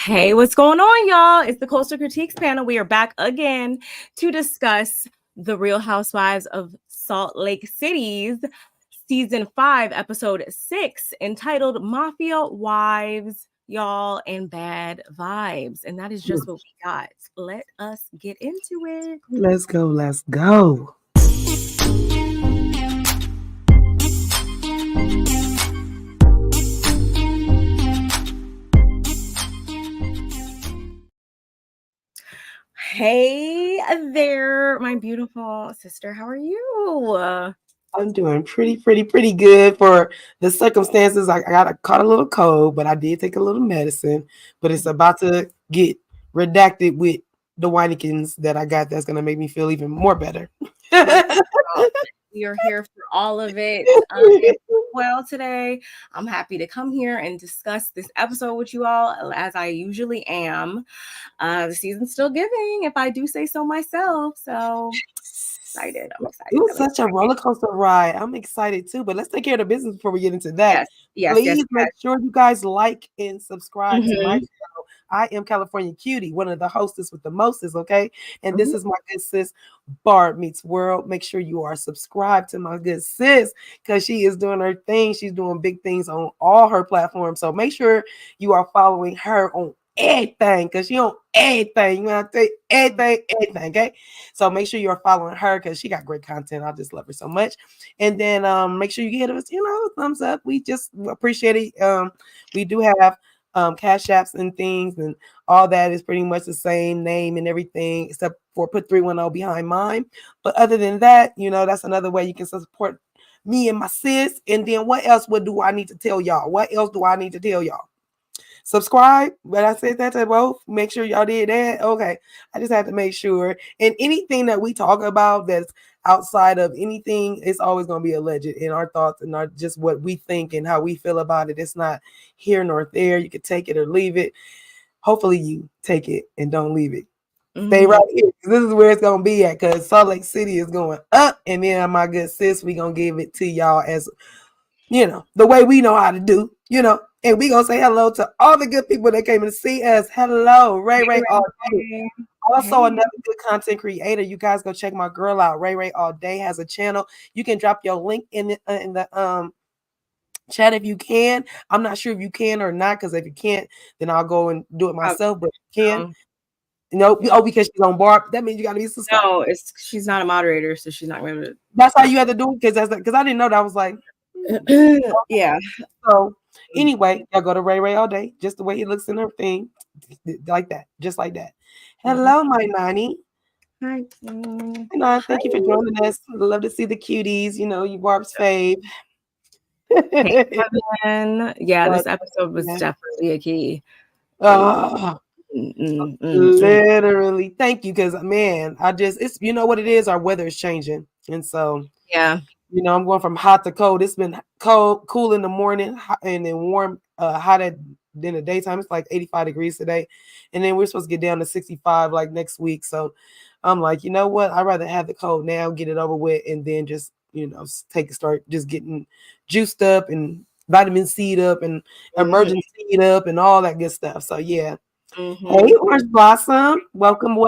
Hey, what's going on, y'all? It's the Coastal Critiques panel. We are back again to discuss the Real Housewives of Salt Lake City's season 5, episode 6, entitled Mafia Wives, y'all, and Bad Vibes. And that is just what we got. Let us get into it. Let's go. Let's go. Hey there, my beautiful sister. How are you? I'm doing pretty good for the circumstances. I caught a little cold, but I did take a little medicine. But it's about to get redacted with the Winekins that I got. That's gonna make me feel even more better. We are here for all of it. Well, today I'm happy to come here and discuss this episode with you all, as I usually am. The season's still giving, if I do say so myself. So excited. I'm excited. It was such a roller coaster ride. I'm excited too. But let's take care of the business before we get into that. Please make sure you guys like and subscribe to my show. I am California Cutie, one of the hostess with the mostest, okay? And this is my good sis, BarbMeetsWorld. Make sure you are subscribed to my good sis because she is doing her thing. She's doing big things on all her platforms. So make sure you are following her on everything because she on everything. You want to say everything, okay? So make sure you're following her because she got great content. I just love her so much. And then make sure you hit us, thumbs up. We just appreciate it. We do have cash apps and things, and all that is pretty much the same name and everything, except for put 310 behind mine. But other than that, that's another way you can support me and my sis. And then what else do I need to tell y'all? What else do I need to tell y'all? Subscribe. But I said that to both. Make sure y'all did that. Okay. I just have to make sure. And anything that we talk about that's outside of anything, it's always going to be alleged in our thoughts and our just what we think and how we feel about it. It's not here nor there. You can take it or leave it. Hopefully you take it and don't leave it. Stay right here. This is where it's going to be at because Salt Lake City is going up. And then my good sis, we going to give it to y'all as, the way we know how to do, and we going to say hello to all the good people that came to see us. Hello, Ray all day. Also, another good content creator. You guys go check my girl out. Ray all day has a channel. You can drop your link in the chat if you can. I'm not sure if you can or not, because if you can't, then I'll go and do it myself. But you can. Because she's on Barb. That means you got to be subscribed. No, she's not a moderator, so she's not going to. That's how you have to do it, because I didn't know that. I was like, yeah. So anyway, y'all go to Ray all day, just the way he looks in her thing, like that, just like that. Hello, my Nani. Hi. Thank you for joining us. Love to see the cuties. You Barb's fave. Hey, Kevin. Yeah, this episode was definitely a key. Literally. Thank you, because man, it's what it is. Our weather is changing, and so yeah. I'm going from hot to cold. It's been cool in the morning, and then warm, hot in the daytime. It's like 85 degrees today, and then we're supposed to get down to 65 like next week. So I'm like, you know what? I'd rather have the cold now, get it over with, and then just start just getting juiced up and vitamin C up and emergency up and all that good stuff. So yeah. Hey, Orange Blossom, welcome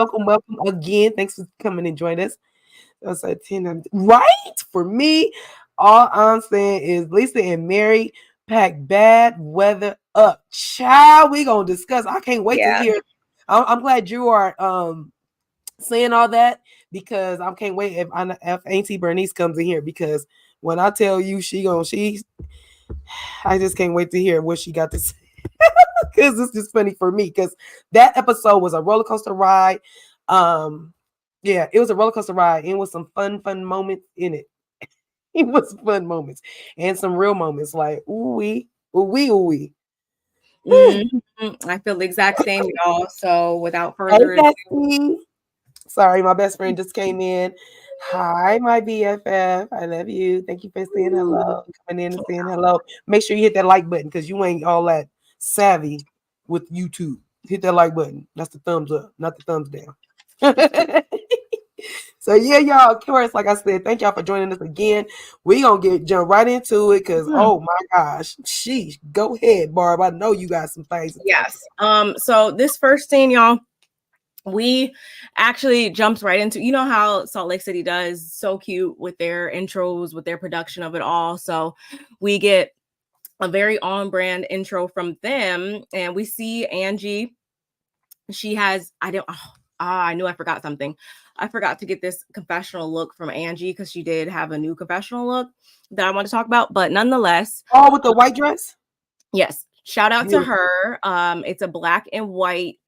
again. Thanks for coming and joining us. That's a 10, right? For me, all I'm saying is Lisa and Mary pack bad weather up. Child, we gonna discuss. I can't wait to hear. I'm glad you are saying all that, because I can't wait if Auntie Bernice comes in here, because when I tell you I just can't wait to hear what she got to say. Because it's just funny for me, because that episode was a roller coaster ride. Yeah, it was a roller coaster ride. And it was some fun moments in it. It was fun moments and some real moments like ooh-wee. I feel the exact same, y'all. So without further ado, sorry, my best friend just came in. Hi, my BFF. I love you. Thank you for saying hello. Coming in and saying hello. Make sure you hit that like button, because you ain't all that savvy with YouTube. Hit that like button. That's the thumbs up, not the thumbs down. So yeah, y'all, of course, like I said, thank y'all for joining us again. We gonna jump right into it because oh my gosh, sheesh. Go ahead, Barb. I know you got some things to yes. So this first scene, y'all, we actually jumped right into, you know how Salt Lake City does so cute with their intros, with their production of it all. So we get a very on-brand intro from them, and we see Angie. She has, I knew I forgot something. I forgot to get this confessional look from Angie because she did have a new confessional look that I want to talk about. But nonetheless, with the white dress. Yes, shout out to her. It's a black and white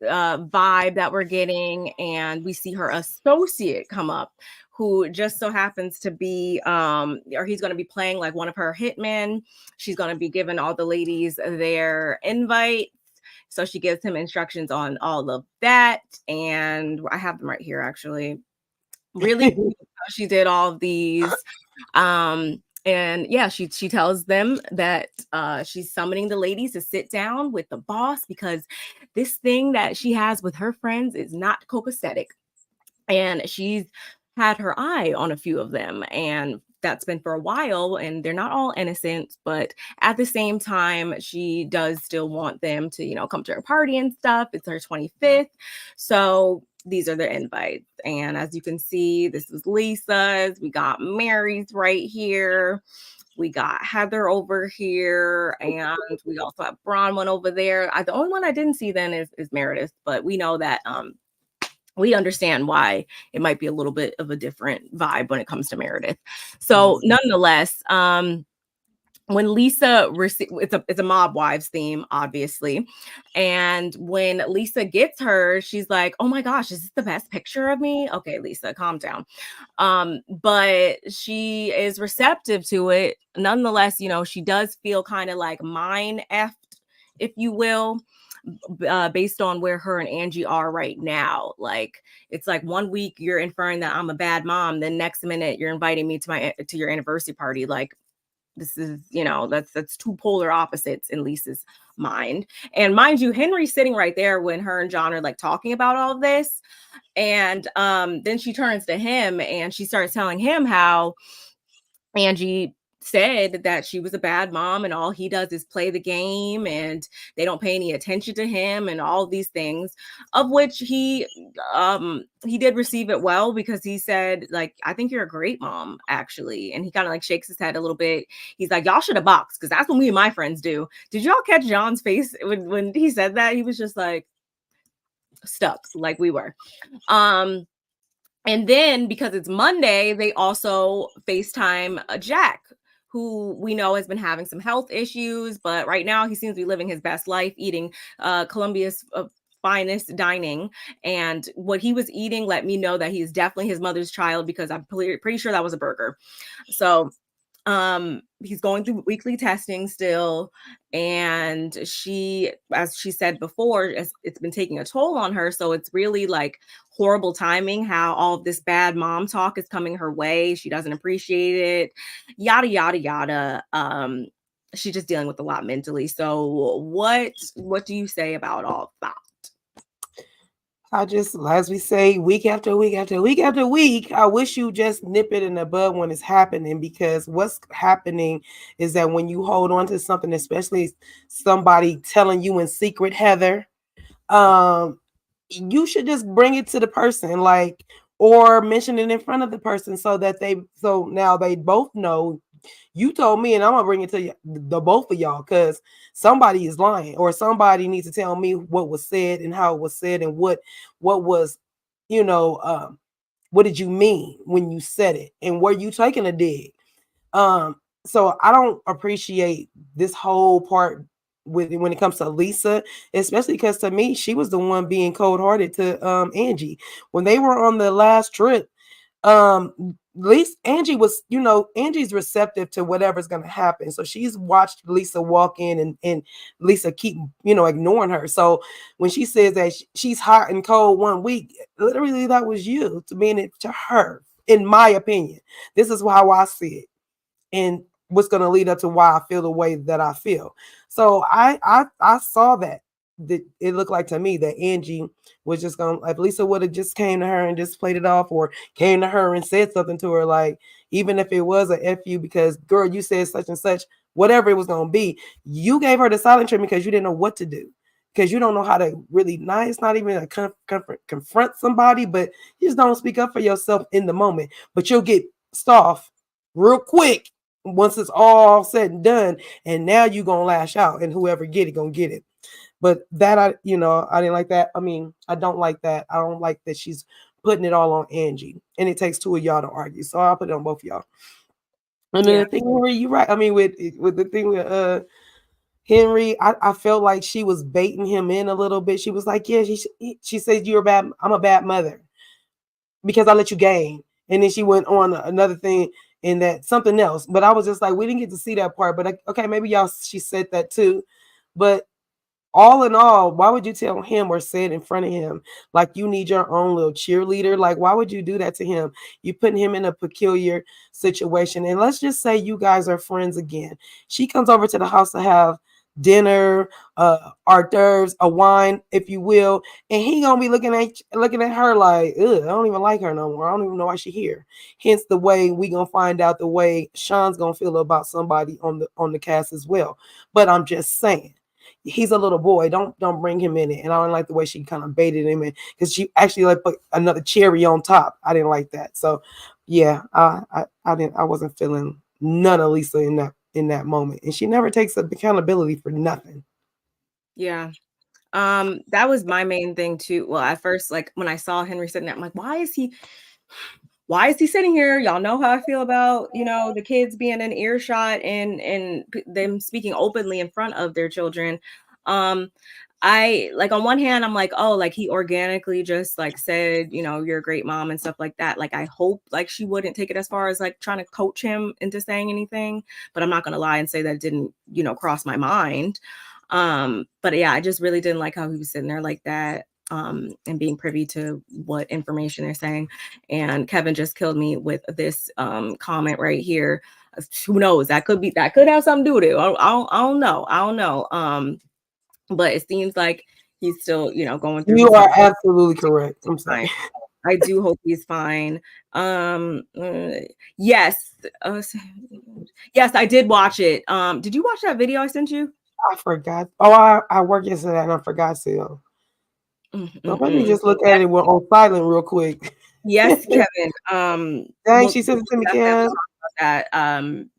vibe that we're getting, and we see her associate come up, who just so happens to be or he's going to be playing like one of her hitmen. She's going to be giving all the ladies their invite, so she gives him instructions on all of that, and I have them right here actually. Really she did all of these. And yeah, she tells them that she's summoning the ladies to sit down with the boss because this thing that she has with her friends is not copacetic. And she's had her eye on a few of them, and that's been for a while, and they're not all innocent, but at the same time, she does still want them to, you know, come to her party and stuff. It's her 25th. So these are the invites. And as you can see, this is Lisa's. We got Mary's right here. We got Heather over here, and we also have Bronwyn over there. The only one I didn't see then is Meredith, but we know that we understand why it might be a little bit of a different vibe when it comes to Meredith. So nonetheless, when Lisa it's a Mob Wives theme, obviously. And when Lisa gets her, she's like, oh my gosh, is this the best picture of me? Okay, Lisa, calm down. But she is receptive to it. Nonetheless, you know, she does feel kind of like mind effed, if you will. Based on where her and Angie are right now. Like, it's like 1 week you're inferring that I'm a bad mom, then next minute you're inviting me to your anniversary party. Like, this is, you know, that's two polar opposites in Lisa's mind. And mind you, Henry's sitting right there when her and John are like talking about all of this. And then she turns to him and she starts telling him how Angie said that she was a bad mom and all he does is play the game and they don't pay any attention to him and all these things, of which he did receive it well, because he said, like, I think you're a great mom, actually. And he kind of like shakes his head a little bit. He's like, y'all should have boxed, because that's what me and my friends do. Did y'all catch John's face when he said that? He was just like stuck, like we were. And then because it's Monday, they also FaceTime Jack, who we know has been having some health issues, but right now he seems to be living his best life, eating Colombia's finest dining. And what he was eating let me know that he is definitely his mother's child, because I'm pretty sure that was a burger. So he's going through weekly testing still, and she, as she said before, it's been taking a toll on her. So it's really like horrible timing how all of this bad mom talk is coming her way. She doesn't appreciate it, yada yada yada. She's just dealing with a lot mentally. So what do you say about all that? I just, as we say, week after week after week after week, I wish you just nip it in the bud when it's happening, because what's happening is that when you hold on to something, especially somebody telling you in secret, Heather, you should just bring it to the person, like, or mention it in front of the person so now they both know. You told me, and I'm gonna bring it to you, the both of y'all, because somebody is lying, or somebody needs to tell me what was said and how it was said, and what was, what did you mean when you said it, and were you taking a dig? So I don't appreciate this whole part when it comes to Lisa, especially because to me she was the one being cold-hearted to Angie when they were on the last trip. Lisa, Angie was, Angie's receptive to whatever's going to happen. So she's watched Lisa walk in and Lisa keep, ignoring her. So when she says that she's hot and cold 1 week, literally that was you to mean it to her, in my opinion. This is how I see it. And what's going to lead up to why I feel the way that I feel. So I saw that. it looked like to me that Angie was just gonna, if Lisa would have just came to her and just played it off, or came to her and said something to her, like, even if it was a F you because girl, you said such and such, whatever it was gonna be, you gave her the silent treatment because you didn't know what to do. Because you don't know how to really, it's not even a confront somebody, but you just don't speak up for yourself in the moment. But you'll get off real quick once it's all said and done, and now you gonna lash out, and whoever get it gonna get it. But that I didn't like that. I mean, I don't like that. I don't like that she's putting it all on Angie, and it takes two of y'all to argue. So I'll put it on both of y'all. And then the thing where you right, I mean, with the thing with Henry, I felt like she was baiting him in a little bit. She was like, yeah, she said you're bad. I'm a bad mother because I let you gain. And then she went on another thing in that something else. But I was just like, we didn't get to see that part. But okay, maybe she said that too. But all in all, why would you tell him or say it in front of him like you need your own little cheerleader? Like, why would you do that to him? You're putting him in a peculiar situation. And let's just say you guys are friends again. She comes over to the house to have dinner, hors d'oeuvres, a wine, if you will, and he gonna be looking at her like, ugh, I don't even like her no more. I don't even know why she here. Hence the way we gonna find out the way Sean's gonna feel about somebody on the cast as well. But I'm just saying, he's a little boy. Don't bring him in it. And I don't like the way she kind of baited him in, because she actually like put another cherry on top. I didn't like that. So yeah, I wasn't feeling none of Lisa in that moment. And she never takes accountability for nothing. Yeah. That was my main thing too. Well, at first, like when I saw Henry sitting there, I'm like, why is he sitting here? Y'all know how I feel about, the kids being in earshot and them speaking openly in front of their children. I like, on one hand, I'm like, oh, like he organically just like said, you're a great mom and stuff like that. Like, I hope like she wouldn't take it as far as like trying to coach him into saying anything, but I'm not going to lie and say that it didn't, cross my mind. But yeah, I just really didn't like how he was sitting there like that, and being privy to what information they're saying. And Kevin just killed me with this comment right here. Who knows? That could have something to do with it. I don't know. But it seems like he's still, going through. You are absolutely correct. I'm sorry. I do hope he's fine. Yes. Yes, I did watch it. Did you watch that video I sent you? I forgot. Oh, I worked yesterday and I forgot to. So let me just look at it on silent real quick. Yes, Kevin. Dang, she said it to me, Kevin. That.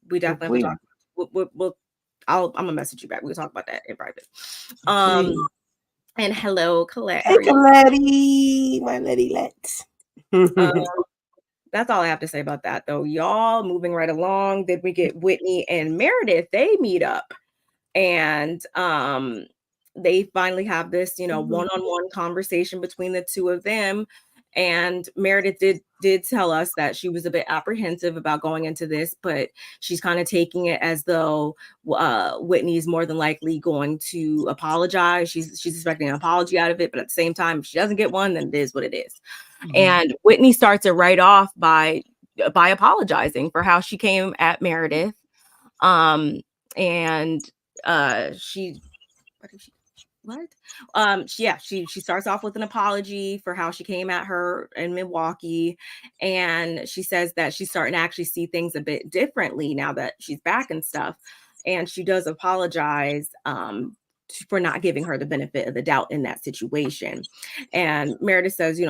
We definitely we'll I'm gonna message you back. We'll talk about that in private. And hello, Colette. Hey, Colette, my lady let. That's all I have to say about that, though. Y'all, moving right along. Then we get Whitney and Meredith. They meet up, and they finally have this, one-on-one conversation between the two of them. And Meredith did tell us that she was a bit apprehensive about going into this, but she's kind of taking it as though Whitney's more than likely going to apologize. She's expecting an apology out of it, but at the same time, if she doesn't get one, then it is what it is. Mm-hmm. And Whitney starts it right off by apologizing for how she came at Meredith. She starts off with an apology for how she came at her in Milwaukee, and she says that she's starting to actually see things a bit differently now that she's back and stuff. And she does apologize for not giving her the benefit of the doubt in that situation. And Meredith says,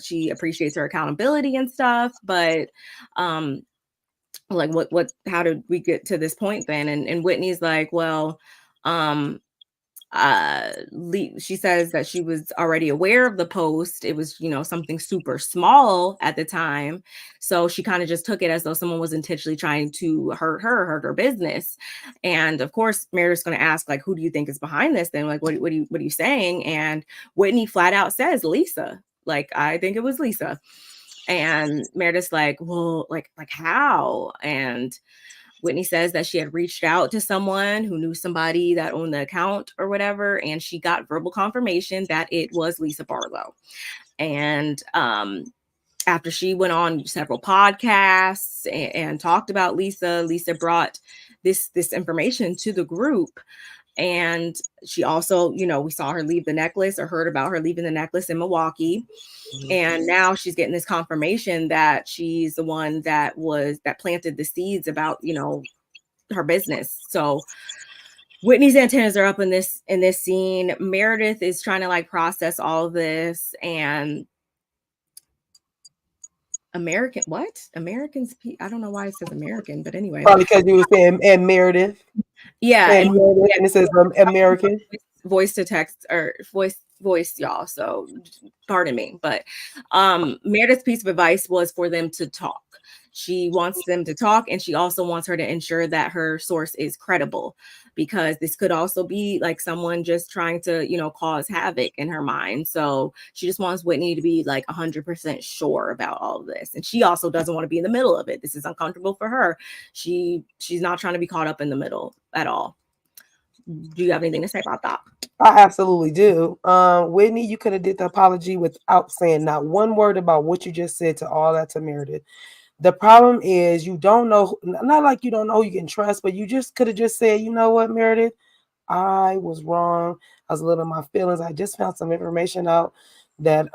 she appreciates her accountability and stuff, but like how did we get to this point then? And Whitney's like, well, she says that she was already aware of the post. It was, something super small at the time. So she kind of just took it as though someone was intentionally trying to hurt her business. And of course, Meredith's going to ask, like, who do you think is behind this? Then, like, what are you saying? And Whitney flat out says, Lisa. Like, I think it was Lisa. And Meredith's like, well, like how? And Whitney says that she had reached out to someone who knew somebody that owned the account or whatever, and she got verbal confirmation that it was Lisa Barlow. And after she went on several podcasts and talked about Lisa brought this information to the group. And she also, you know, we saw her leave the necklace or heard about her leaving the necklace in Milwaukee. And now she's getting this confirmation that she's the one that planted the seeds about, you know, her business. So Whitney's antennas are up in this scene. Meredith is trying to like process all of this, and Americans, I don't know why it says American, but anyway. Probably because you were saying and Meredith. Yeah, and it says American. Voice to text or voice, y'all. So pardon me, but Meredith's piece of advice was for them to talk. She wants them to talk, and she also wants her to ensure that her source is credible, because this could also be like someone just trying to, you know, cause havoc in her mind. So she just wants Whitney to be like 100% sure about all of this. And she also doesn't want to be in the middle of it. This is uncomfortable for her. She's not trying to be caught up in the middle at all. Do you have anything to say about that? I absolutely do. Whitney, you could have did the apology without saying not one word about what you just said to all that to Meredith. The problem is you don't know, not like you don't know you can trust, but you just could have just said, you know what, Meredith, I was wrong. I was a little in my feelings. I just found some information out that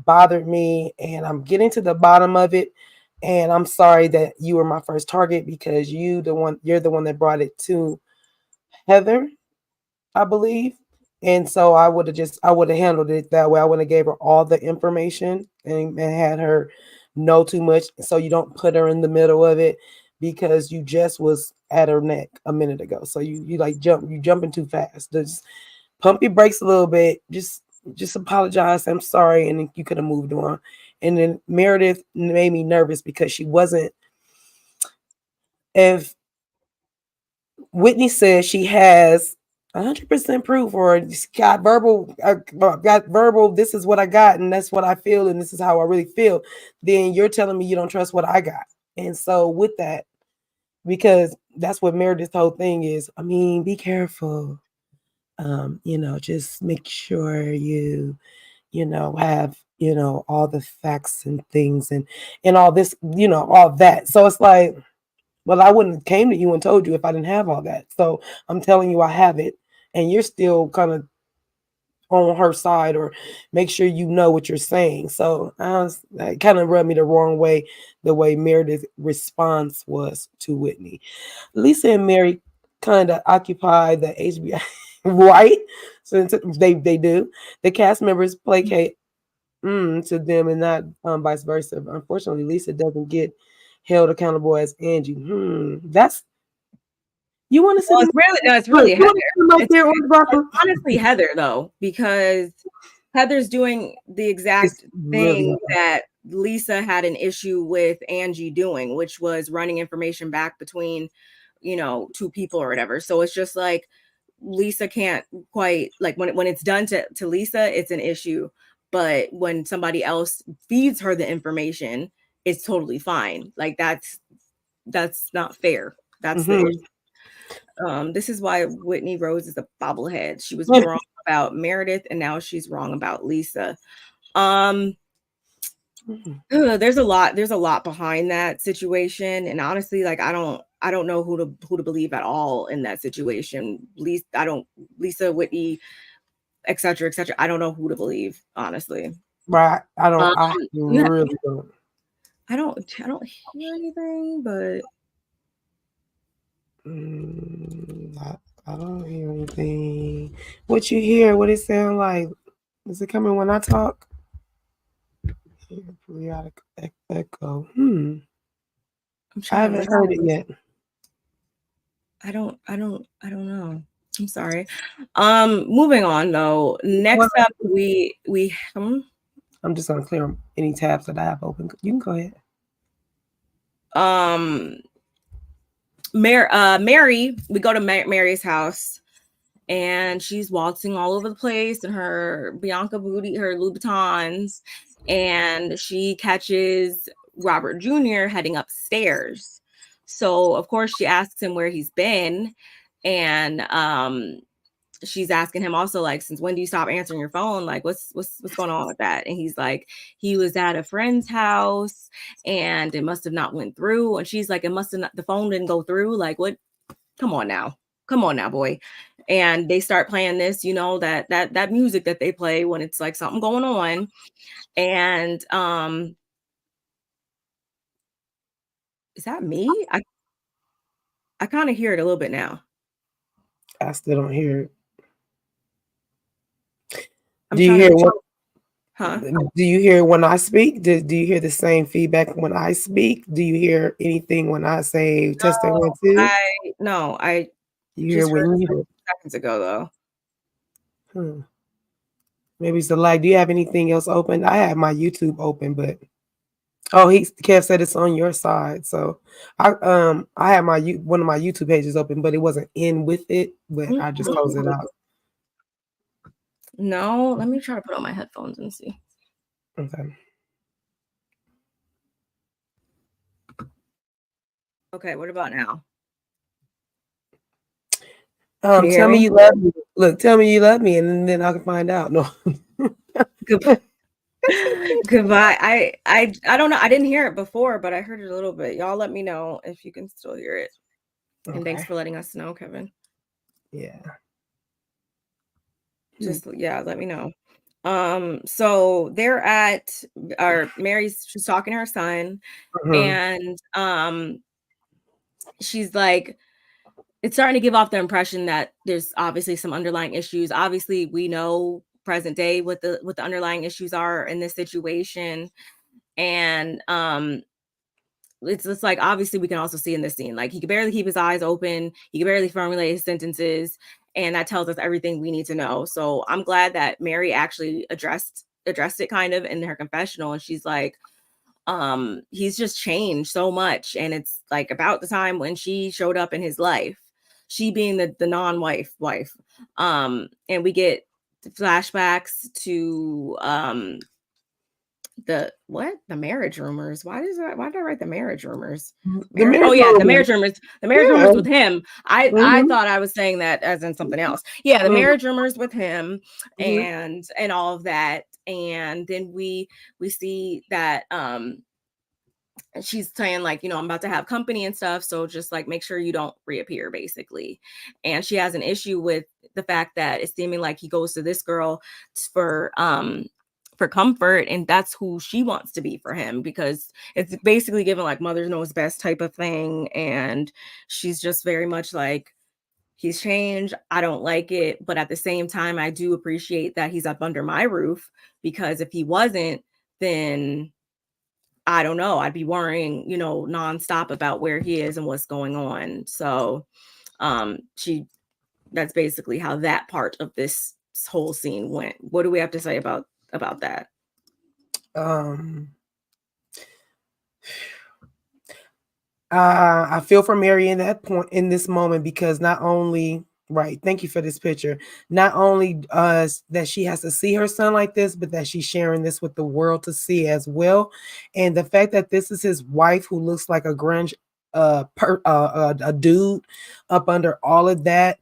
bothered me, and I'm getting to the bottom of it. And I'm sorry that you were my first target, because you're the one that brought it to Heather, I believe. And so I would have handled it that way. I would have gave her all the information and had her know too much, so you don't put her in the middle of it, because you just was at her neck a minute ago. So you jumping too fast. Just pump your brakes a little bit. Just apologize. I'm sorry, and then you could have moved on. And then Meredith made me nervous because she wasn't. If Whitney says she has 100% proof, or got verbal, this is what I got, and that's what I feel, and this is how I really feel, then you're telling me you don't trust what I got. And so with that, because that's what Meredith's whole thing is, I mean, be careful. You know, just make sure you have, all the facts and things and all this, all that. So it's like, well, I wouldn't have came to you and told you if I didn't have all that. So I'm telling you I have it, and you're still kind of on her side, or make sure you know what you're saying. So it kind of rubbed me the wrong way, the way Meredith's response was to Whitney. Lisa and Mary kind of occupy the HBI, right? So they do. The cast members placate to them, and not vice versa. Unfortunately, Lisa doesn't get held accountable as Angie. That's, you want to say? It's really Heather. It's honestly Heather, though, because Heather's doing the exact thing that Lisa had an issue with Angie doing, which was running information back between, two people or whatever. So it's just like Lisa can't quite, like, when it's done to Lisa, it's an issue. But when somebody else feeds her the information, it's totally fine. Like, that's not fair. That's the issue. This is why Whitney Rose is a bobblehead. She was wrong about Meredith, and now she's wrong about Lisa. There's a lot behind that situation, and honestly, like, I don't know who to believe at all in that situation. Lisa, Whitney, etc., etc. I don't know who to believe, honestly. Right. I really don't. I don't hear anything, but I don't hear anything. What you hear? What it sound like? Is it coming when I talk? Periodic echo. I haven't heard it yet. I don't know. I'm sorry. Moving on though. Next up, we. I'm just gonna clear any tabs that I have open. You can go ahead. Mary, we go to Mary's house, and she's waltzing all over the place in her Bianca booty, her Louboutins, and she catches Robert Jr. heading upstairs. So of course she asks him where he's been, and she's asking him also, like, since when do you stop answering your phone? Like, what's going on with that? And he's like, he was at a friend's house and it must have not went through. And she's like, the phone didn't go through. Like, what? Come on now. come on now, boy. And they start playing this, you know, that music that they play when it's like something going on. And is that me? I kind of hear it a little bit now. I still don't hear it. Do you hear what? Huh? Do you hear when I speak? Do you hear the same feedback when I speak? Do you hear anything when I say testing 1 2? I you hear when you heard seconds ago though. Maybe it's the lag. Do you have anything else open? I have my YouTube open, but Kev said it's on your side. So I have one of my YouTube pages open, but it wasn't in with it, but I just closed it out. No, let me try to put on my headphones and see. Okay. Okay, what about now? Tell me you love me. Look, tell me you love me, and then I can find out. No. Goodbye. I don't know. I didn't hear it before, but I heard it a little bit. Y'all let me know if you can still hear it. Okay. And thanks for letting us know, Kevin. Yeah. Just let me know. So they're at she's talking to her son, and she's like, it's starting to give off the impression that there's obviously some underlying issues. Obviously, we know present day what the underlying issues are in this situation. And it's just like, obviously we can also see in this scene, like he can barely keep his eyes open, he can barely formulate his sentences, and that tells us everything we need to know. So I'm glad that Mary actually addressed it kind of in her confessional, and she's like, he's just changed so much, and it's like about the time when she showed up in his life, she being the non-wife. And we get flashbacks to the marriage rumors. Why did I write the marriage rumors? The marriage rumors with him. I thought I was saying that as in something else. Yeah, the marriage rumors with him, and all of that. And then we see that she's saying, like, you know, I'm about to have company and stuff, so just like make sure you don't reappear, basically. And she has an issue with the fact that it's seeming like he goes to this girl for comfort, and that's who she wants to be for him, because it's basically given like mother knows best type of thing. And she's just very much like, he's changed, I don't like it, but at the same time I do appreciate that he's up under my roof, because if he wasn't, then I don't know, I'd be worrying, you know, nonstop about where he is and what's going on. So that's basically how that part of this whole scene went. What do we have to say about that? I feel for Mary in that point, in this moment, because not only thank you for this picture, not only that she has to see her son like this, but that she's sharing this with the world to see as well. And the fact that this is his wife, who looks like a grunge a dude up under all of that,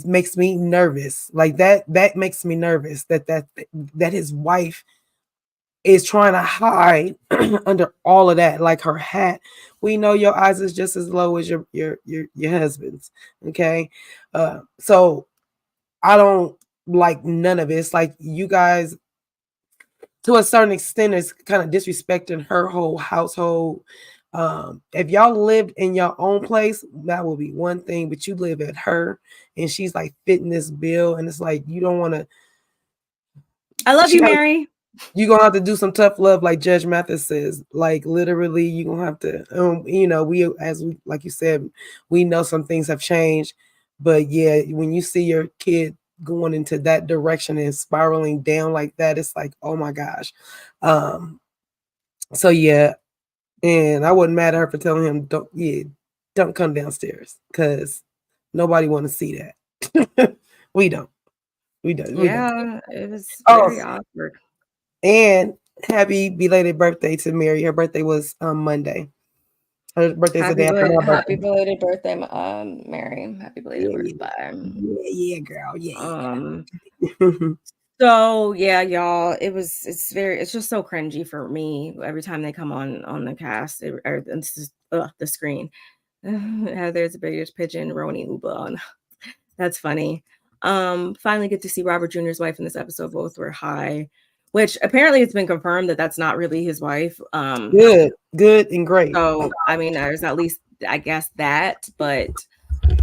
makes me nervous. Like that makes me nervous that his wife is trying to hide under all of that, like her hat. We know your eyes is just as low as your husband's. Okay. So I don't like none of it. It's like you guys, to a certain extent, is kind of disrespecting her whole household. If y'all lived in your own place, that would be one thing, but you live at her, and she's like fitting this bill, and it's like, you don't want to. I love you, Mary. You're gonna have to do some tough love, like Judge Mathis says. Like literally, you're gonna have to. You know, like you said, we know some things have changed, but yeah, when you see your kid going into that direction and spiraling down like that, it's like, oh my gosh. So yeah, and I wouldn't mad at her for telling him, don't come downstairs, because nobody want to see that. We don't. Yeah, it was very awkward. And happy belated birthday to Mary. Her birthday was Monday. Her birthday's the day after my birthday. Happy belated birthday, Mary. Happy belated birthday. Yeah, girl. Yeah. So yeah, y'all, it's just so cringy for me every time they come on the cast, or the screen. There's a biggest pigeon, Roni Uba on. That's funny. Finally get to see Robert Jr.'s wife in this episode. Both were high, which apparently it's been confirmed that that's not really his wife. Good and great. So, I mean, there's at least, I guess, that, but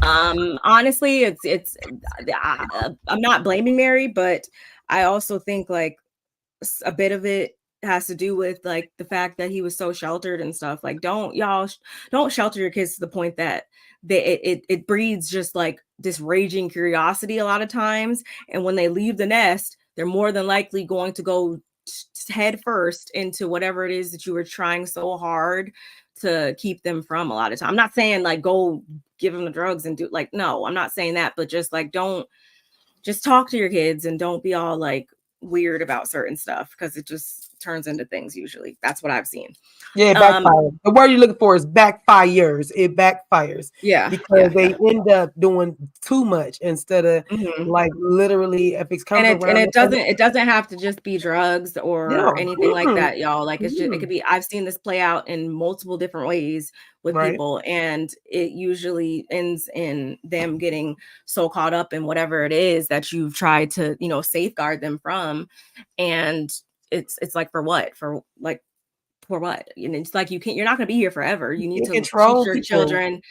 honestly, I'm not blaming Mary, but I also think like a bit of it has to do with like the fact that he was so sheltered and stuff. Like, don't shelter your kids to the point that it breeds just like this raging curiosity a lot of times, and when they leave the nest, they're more than likely going to go head first into whatever it is that you were trying so hard to keep them from. A lot of time, I'm not saying like go give them the drugs and do like, no, I'm not saying that, but just like just talk to your kids and don't be all like weird about certain stuff, because it just turns into things. Usually that's what I've seen. Yeah, it backfires. The word you're looking for is backfires. It backfires. Yeah, because they end up doing too much instead of like literally if it's coming and it doesn't have to just be drugs or anything like that, y'all. Like it's just, it could be, I've seen this play out in multiple different ways with people, and it usually ends in them getting so caught up in whatever it is that you've tried to, you know, safeguard them from, and it's like for what? For what? You know, it's like you're not going to be here forever. You need to teach your children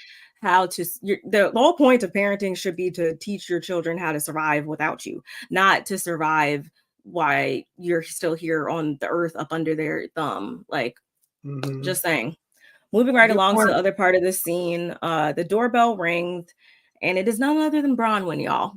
how to. The whole point of parenting should be to teach your children how to survive without you, not to survive while you're still here on the earth up under their thumb. Like, just saying. Moving right along to the other part of the scene, the doorbell rings, and it is none other than Bronwyn, y'all.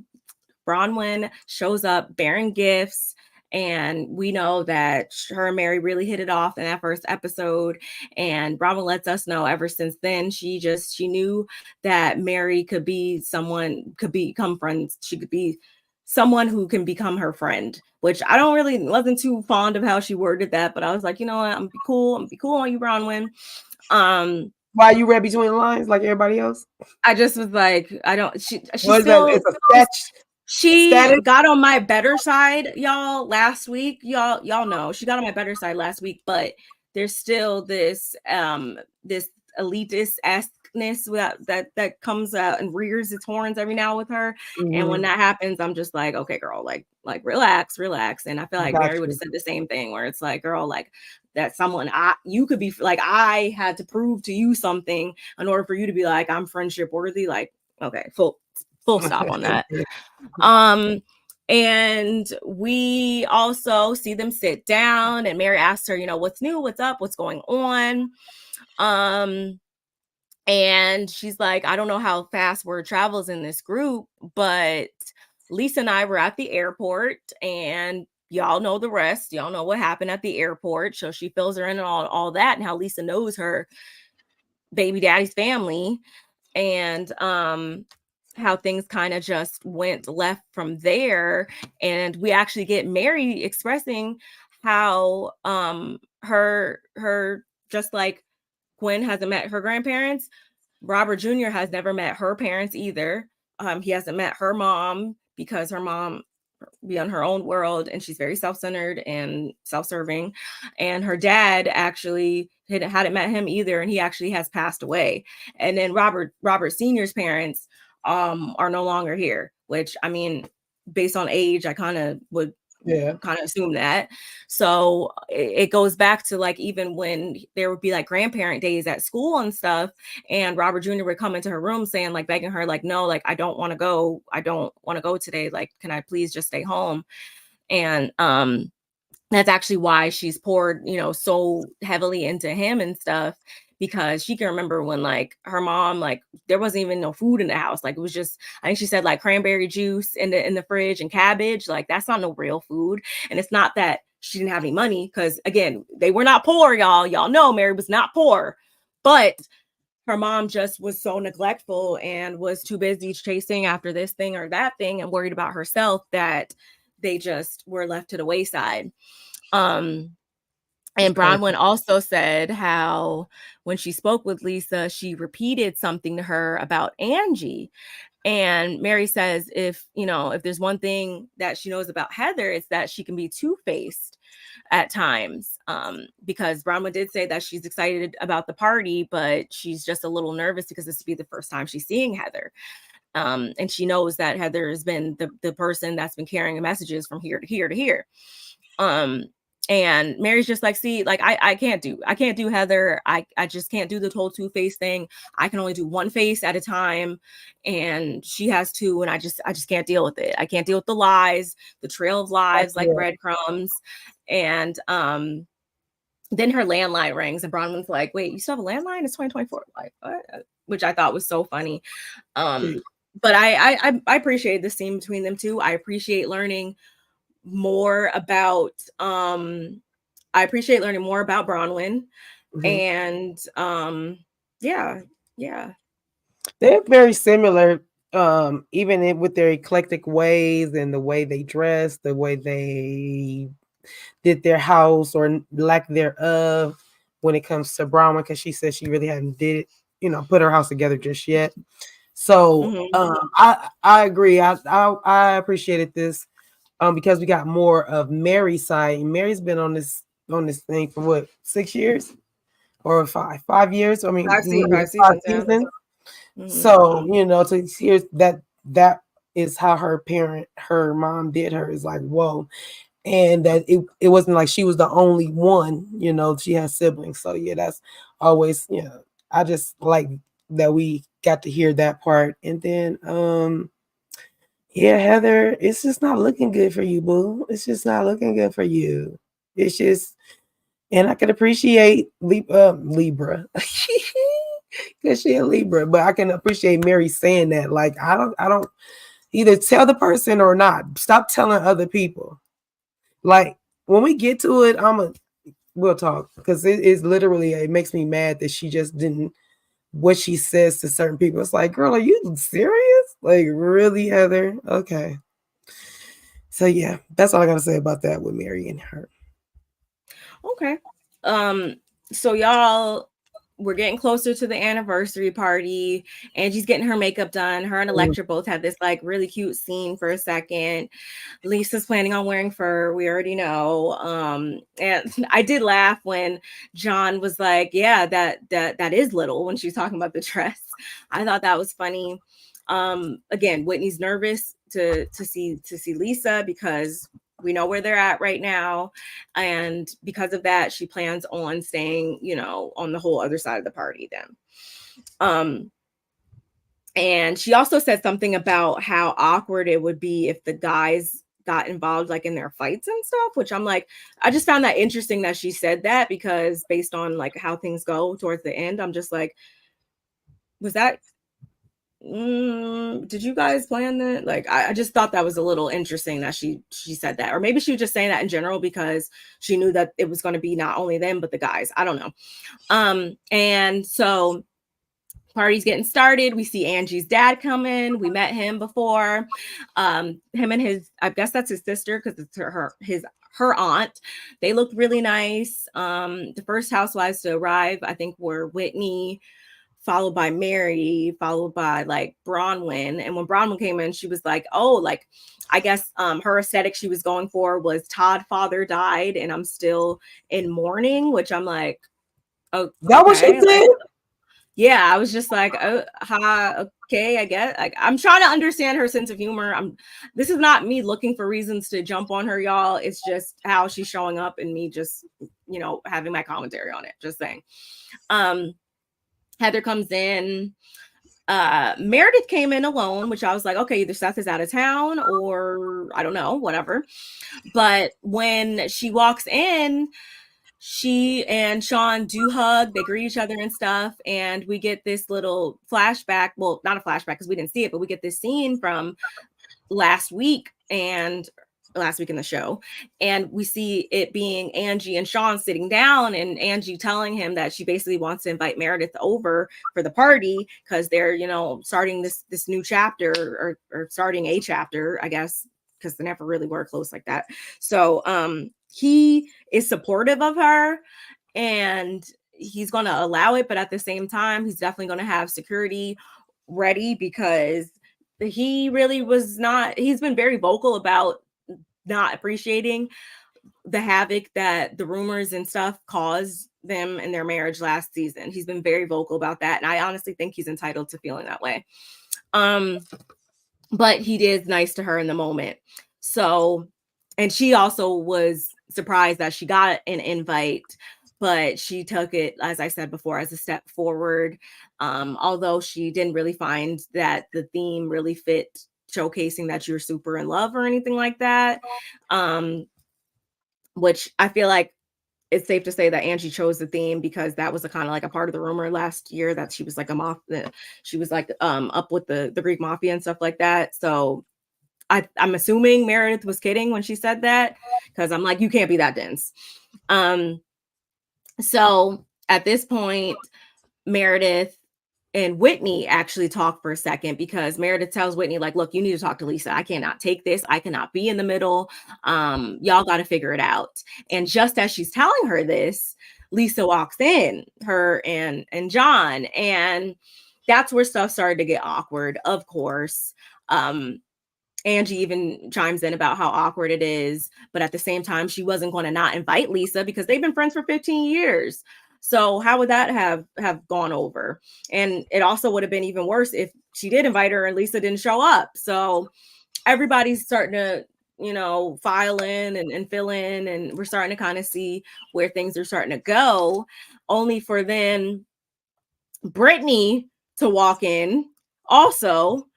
Bronwyn shows up bearing gifts. And we know that her and Mary really hit it off in that first episode. And Bronwyn lets us know ever since then, she knew that Mary could become friends. She could be someone who can become her friend, which I wasn't too fond of how she worded that, but I was like, you know what, I'm gonna be cool on you, Bronwyn. Why you read between the lines like everybody else? I just was like, I don't. She got on my better side, y'all, last week. Y'all know she got on my better side last week, but there's still this this elitist-esqueness that comes out and rears its horns every now with her. And when that happens, I'm just like, okay, girl, like relax. And I feel like Mary would have said the same thing, where it's like, girl, like that someone you could be like, I had to prove to you something in order for you to be like, I'm friendship worthy. Like, okay, full stop on that. And we also see them sit down, and Mary asks her, you know, what's new, what's up, what's going on. And she's like, I don't know how fast word travels in this group, but Lisa and I were at the airport, and y'all know the rest. Y'all know what happened at the airport. So she fills her in on all that and how Lisa knows her baby daddy's family, and how things kind of just went left from there. And we actually get Mary expressing how her just like Gwen hasn't met her grandparents, Robert Jr. has never met her parents either. He hasn't met her mom because her mom be on her own world, and she's very self-centered and self-serving. And her dad actually hadn't met him either, and he actually has passed away. And then Robert Sr.'s parents are no longer here, which, I mean, based on age, I kind of would kind of assume that. So it goes back to like, even when there would be like grandparent days at school and stuff, and Robert Jr. would come into her room saying, like, begging her, like, no, like, I don't want to go today, like, can I please just stay home? And that's actually why she's poured, you know, so heavily into him and stuff, because she can remember when like her mom, like there wasn't even no food in the house. Like it was just, I think she said like cranberry juice in the fridge and cabbage. Like that's not no real food. And it's not that she didn't have any money, because again, they were not poor, y'all. Y'all know Mary was not poor, but her mom just was so neglectful and was too busy chasing after this thing or that thing and worried about herself that they just were left to the wayside. And Bronwyn also said how when she spoke with Lisa, she repeated something to her about Angie. And Mary says, if there's one thing that she knows about Heather, it's that she can be two-faced at times. Because Bronwyn did say that she's excited about the party, but she's just a little nervous because this would be the first time she's seeing Heather. And she knows that Heather has been the person that's been carrying messages from here to here to here. And Mary's just like, see, like, I can't do Heather. I just can't do the whole two-face thing. I can only do one face at a time. And she has two, and I just can't deal with it. I can't deal with the lies, the trail of lies, like breadcrumbs. And then her landline rings, and Bronwyn's like, wait, you still have a landline? It's 2024. Like, what? Which I thought was so funny. But I appreciate the scene between them two. I appreciate learning more about Bronwyn. And yeah. They're very similar, even with their eclectic ways and the way they dress, the way they did their house or lack thereof when it comes to Bronwyn, because she said she really hadn't put her house together just yet. So I agree. I appreciated this because we got more of Mary's side. Mary's been on this thing for what, 6 years or 5 years? I mean, 5 seasons. So to hear that is how her mom did her, is like, whoa. And that it wasn't like she was the only one, she has siblings. So yeah, that's always, I just like that we got to hear that part. And then Heather, it's just not looking good for you, boo. It's just not looking good for you. It's just, and I can appreciate Libra because she a Libra, but I can appreciate Mary saying that. Like, I don't either tell the person or not. Stop telling other people. Like, when we get to it, we'll talk, because it's literally, it makes me mad that she just didn't, what she says to certain people. It's like, girl, are you serious? Like, really, Heather? Okay. So yeah, that's all I gotta say about that with Mary and her. Okay. So y'all, we're getting closer to the anniversary party. Angie's getting her makeup done. Her and Electra both had this like really cute scene for a second. Lisa's planning on wearing fur. We already know. And I did laugh when John was like, yeah, that is little, when she's talking about the dress. I thought that was funny. Again, Whitney's nervous to see Lisa because we know where they're at right now. And because of that, she plans on staying, on the whole other side of the party then. And she also said something about how awkward it would be if the guys got involved like in their fights and stuff, which I'm like, I just found that interesting that she said that, because based on like how things go towards the end, I'm just like, was that did you guys plan that? Like, I just thought that was a little interesting that she said that, or maybe she was just saying that in general because she knew that it was going to be not only them but the guys. I don't know. And so party's getting started. We see Angie's dad come in. We met him before. Him and his, I guess that's his sister because it's her aunt. They looked really nice. The first housewives to arrive, I think, were Whitney, followed by Mary, followed by like Bronwyn. And when Bronwyn came in, she was like, oh, like, I guess her aesthetic she was going for was Todd father died and I'm still in mourning, which I'm like, oh, that was she said? Yeah, I was just like, oh, okay, I guess. Like, I'm trying to understand her sense of humor. This is not me looking for reasons to jump on her, y'all. It's just how she's showing up and me just, having my commentary on it. Just saying. Heather comes in. Meredith came in alone, which I was like, okay, either Seth is out of town or I don't know, whatever. But when she walks in, she and Sean do hug, they greet each other and stuff, and we get this little flashback. Well, not a flashback because we didn't see it, but we get this scene from last week in the show, and we see it being Angie and Sean sitting down, and Angie telling him that she basically wants to invite Meredith over for the party because they're starting this new chapter or starting a chapter, I guess, because they never really were close like that. So he is supportive of her and he's going to allow it, but at the same time he's definitely going to have security ready because he really he's been very vocal about not appreciating the havoc that the rumors and stuff caused them in their marriage last season. He's been very vocal about that, and I honestly think he's entitled to feeling that way. But he is nice to her in the moment. So, and she also was surprised that she got an invite, but she took it, as I said before, as a step forward. Although she didn't really find that the theme really fit showcasing that you're super in love or anything like that. Which I feel like it's safe to say that Angie chose the theme because that was a kind of like a part of the rumor last year that she was like she was like up with the Greek mafia and stuff like that. So I'm assuming Meredith was kidding when she said that, because I'm like, you can't be that dense. So at this point, Meredith and Whitney actually talk for a second, because Meredith tells Whitney, like, look, you need to talk to Lisa. I cannot take this. I cannot be in the middle. Y'all got to figure it out. And just as she's telling her this, Lisa walks in, her and John. And that's where stuff started to get awkward, of course. Angie even chimes in about how awkward it is. But at the same time, she wasn't going to not invite Lisa because they've been friends for 15 years. So how would that have gone over? And it also would have been even worse if she did invite her and Lisa didn't show up. So everybody's starting to, file in and fill in, and we're starting to kind of see where things are starting to go, only for then Britani to walk in also.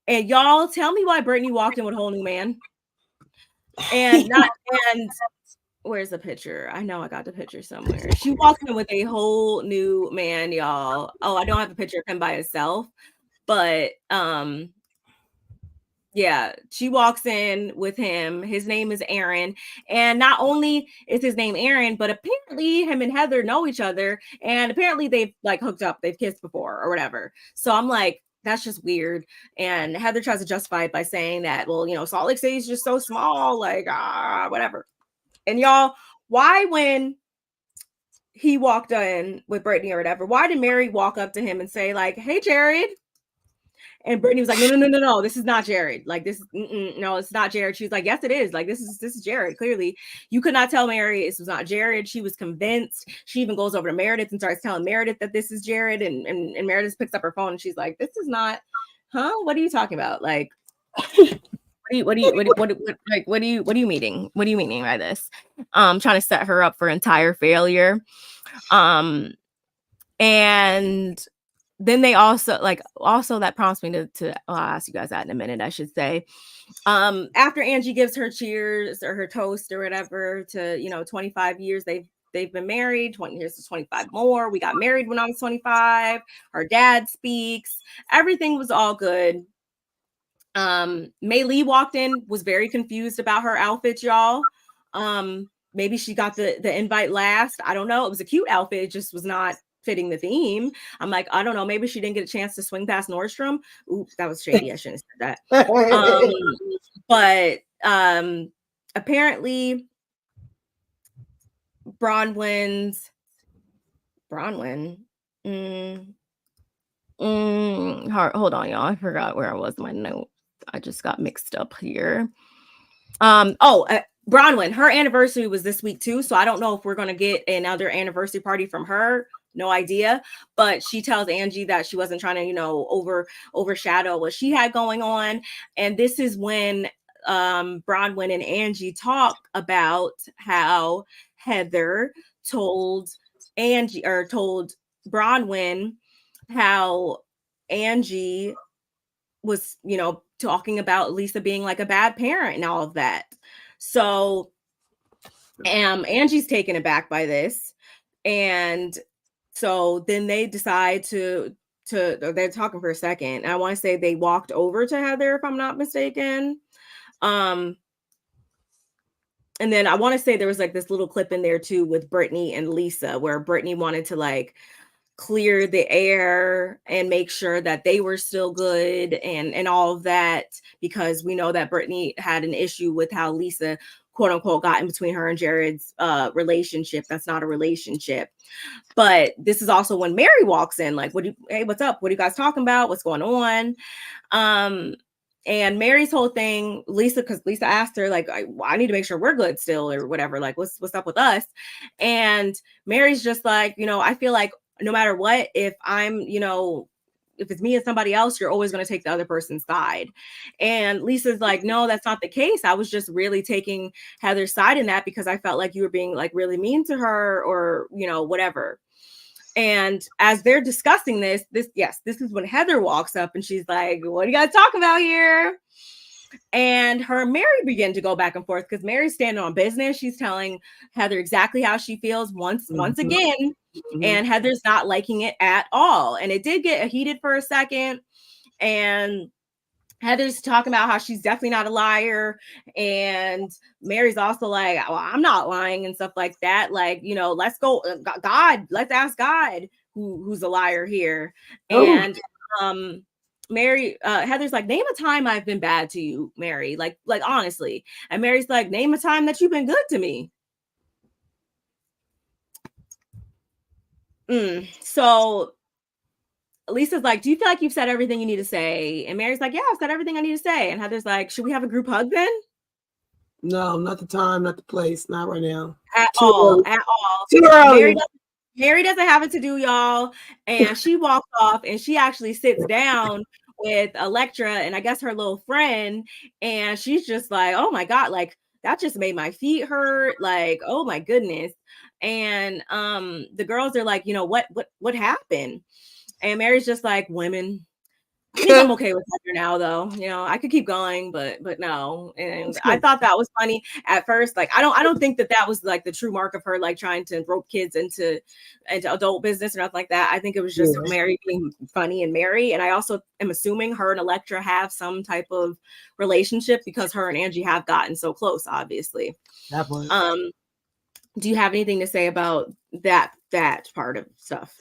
And y'all tell me why Britani walked in with a whole new man. And where's the picture? I know I got the picture somewhere. She walked in with a whole new man, y'all. Oh, I don't have a picture of him by himself, but yeah, she walks in with him. His name is Aaron. And not only is his name Aaron, but apparently him and Heather know each other. And apparently they've like hooked up, they've kissed before or whatever. So I'm like, that's just weird. And Heather tries to justify it by saying that, well, Salt Lake City is just so small, like, whatever. And y'all, why when he walked in with Britani or whatever, why did Mary walk up to him and say like, hey, Jared? And Britani was like, no, this is not Jared. Like, this, no, it's not Jared. She was like, yes, it is. Like, this is Jared. Clearly, you could not tell Mary this was not Jared. She was convinced. She even goes over to Meredith and starts telling Meredith that this is Jared. And Meredith picks up her phone and she's like, this is not, huh? What are you talking about? Like, what do you meaning? What do you meaning by this? Trying to set her up for entire failure. And then they also that prompts me to I'll ask you guys that in a minute, I should say. After Angie gives her cheers or her toast or whatever to 25 years they've been married, 20 years to 25 more. We got married when I was 25. Her dad speaks. Everything was all good. Mei Lee walked in, was very confused about her outfit, y'all. Maybe she got the invite last. I don't know. It was a cute outfit. It just was not fitting the theme. I'm like, I don't know. Maybe she didn't get a chance to swing past Nordstrom. Oops, that was shady. I shouldn't have said that. But apparently Bronwyn. Hold on, y'all. I forgot where I was. My note. I just got mixed up here. Bronwyn, her anniversary was this week too. So I don't know if we're going to get another anniversary party from her. No idea. But she tells Angie that she wasn't trying to, overshadow what she had going on. And this is when Bronwyn and Angie talk about how Heather told Bronwyn how Angie was, talking about Lisa being like a bad parent and all of that. So Angie's taken aback by this. And so then they decide they're talking for a second. I want to say they walked over to Heather, if I'm not mistaken. And then I want to say there was like this little clip in there too with Britani and Lisa, where Britani wanted to like clear the air and make sure that they were still good and all of that, because we know that Britani had an issue with how Lisa, quote unquote, got in between her and Jared's relationship. That's not a relationship. But this is also when Mary walks in, like, hey, what's up? What are you guys talking about? What's going on? And Mary's whole thing, because Lisa asked her, like, I need to make sure we're good still or whatever. Like, what's up with us? And Mary's just like, I feel like no matter what, if I'm, if it's me and somebody else, you're always going to take the other person's side. And Lisa's like, no, that's not the case. I was just really taking Heather's side in that because I felt like you were being like really mean to her or, you know, whatever. And as they're discussing this is when Heather walks up and she's like, what do you guys talk about here? And her and Mary begin to go back and forth because Mary's standing on business. She's telling Heather exactly how she feels once again. And Heather's not liking it at all. And it did get heated for a second. And Heather's talking about how she's definitely not a liar. And Mary's also like, well, I'm not lying and stuff like that. Like, you know, let's go, God, let's ask God who's a liar here. And Heather's like, name a time I've been bad to you, Mary. Like honestly. And Mary's like, name a time that you've been good to me. So Lisa's like, do you feel like you've said everything you need to say? And Mary's like, yeah, I've said everything I need to say. And Heather's like, should we have a group hug then? No, not the time, not the place, not right now. At all. Too early. Mary doesn't have it to do, y'all. And she walks off and she actually sits down with Electra and I guess her little friend. And she's just like, oh my God, like that just made my feet hurt. Like, oh my goodness. And the girls are like, you know, what happened? And Mary's just like, women. I think I'm okay with Heather now, though. You know, I could keep going, but no. And I thought that was funny at first. Like, I don't think that was like the true mark of her, like trying to rope kids into adult business or nothing like that. I think it was just Mary being funny and Mary. And I also am assuming her and Electra have some type of relationship because her and Angie have gotten so close, obviously. Definitely. Do you have anything to say about that part of stuff?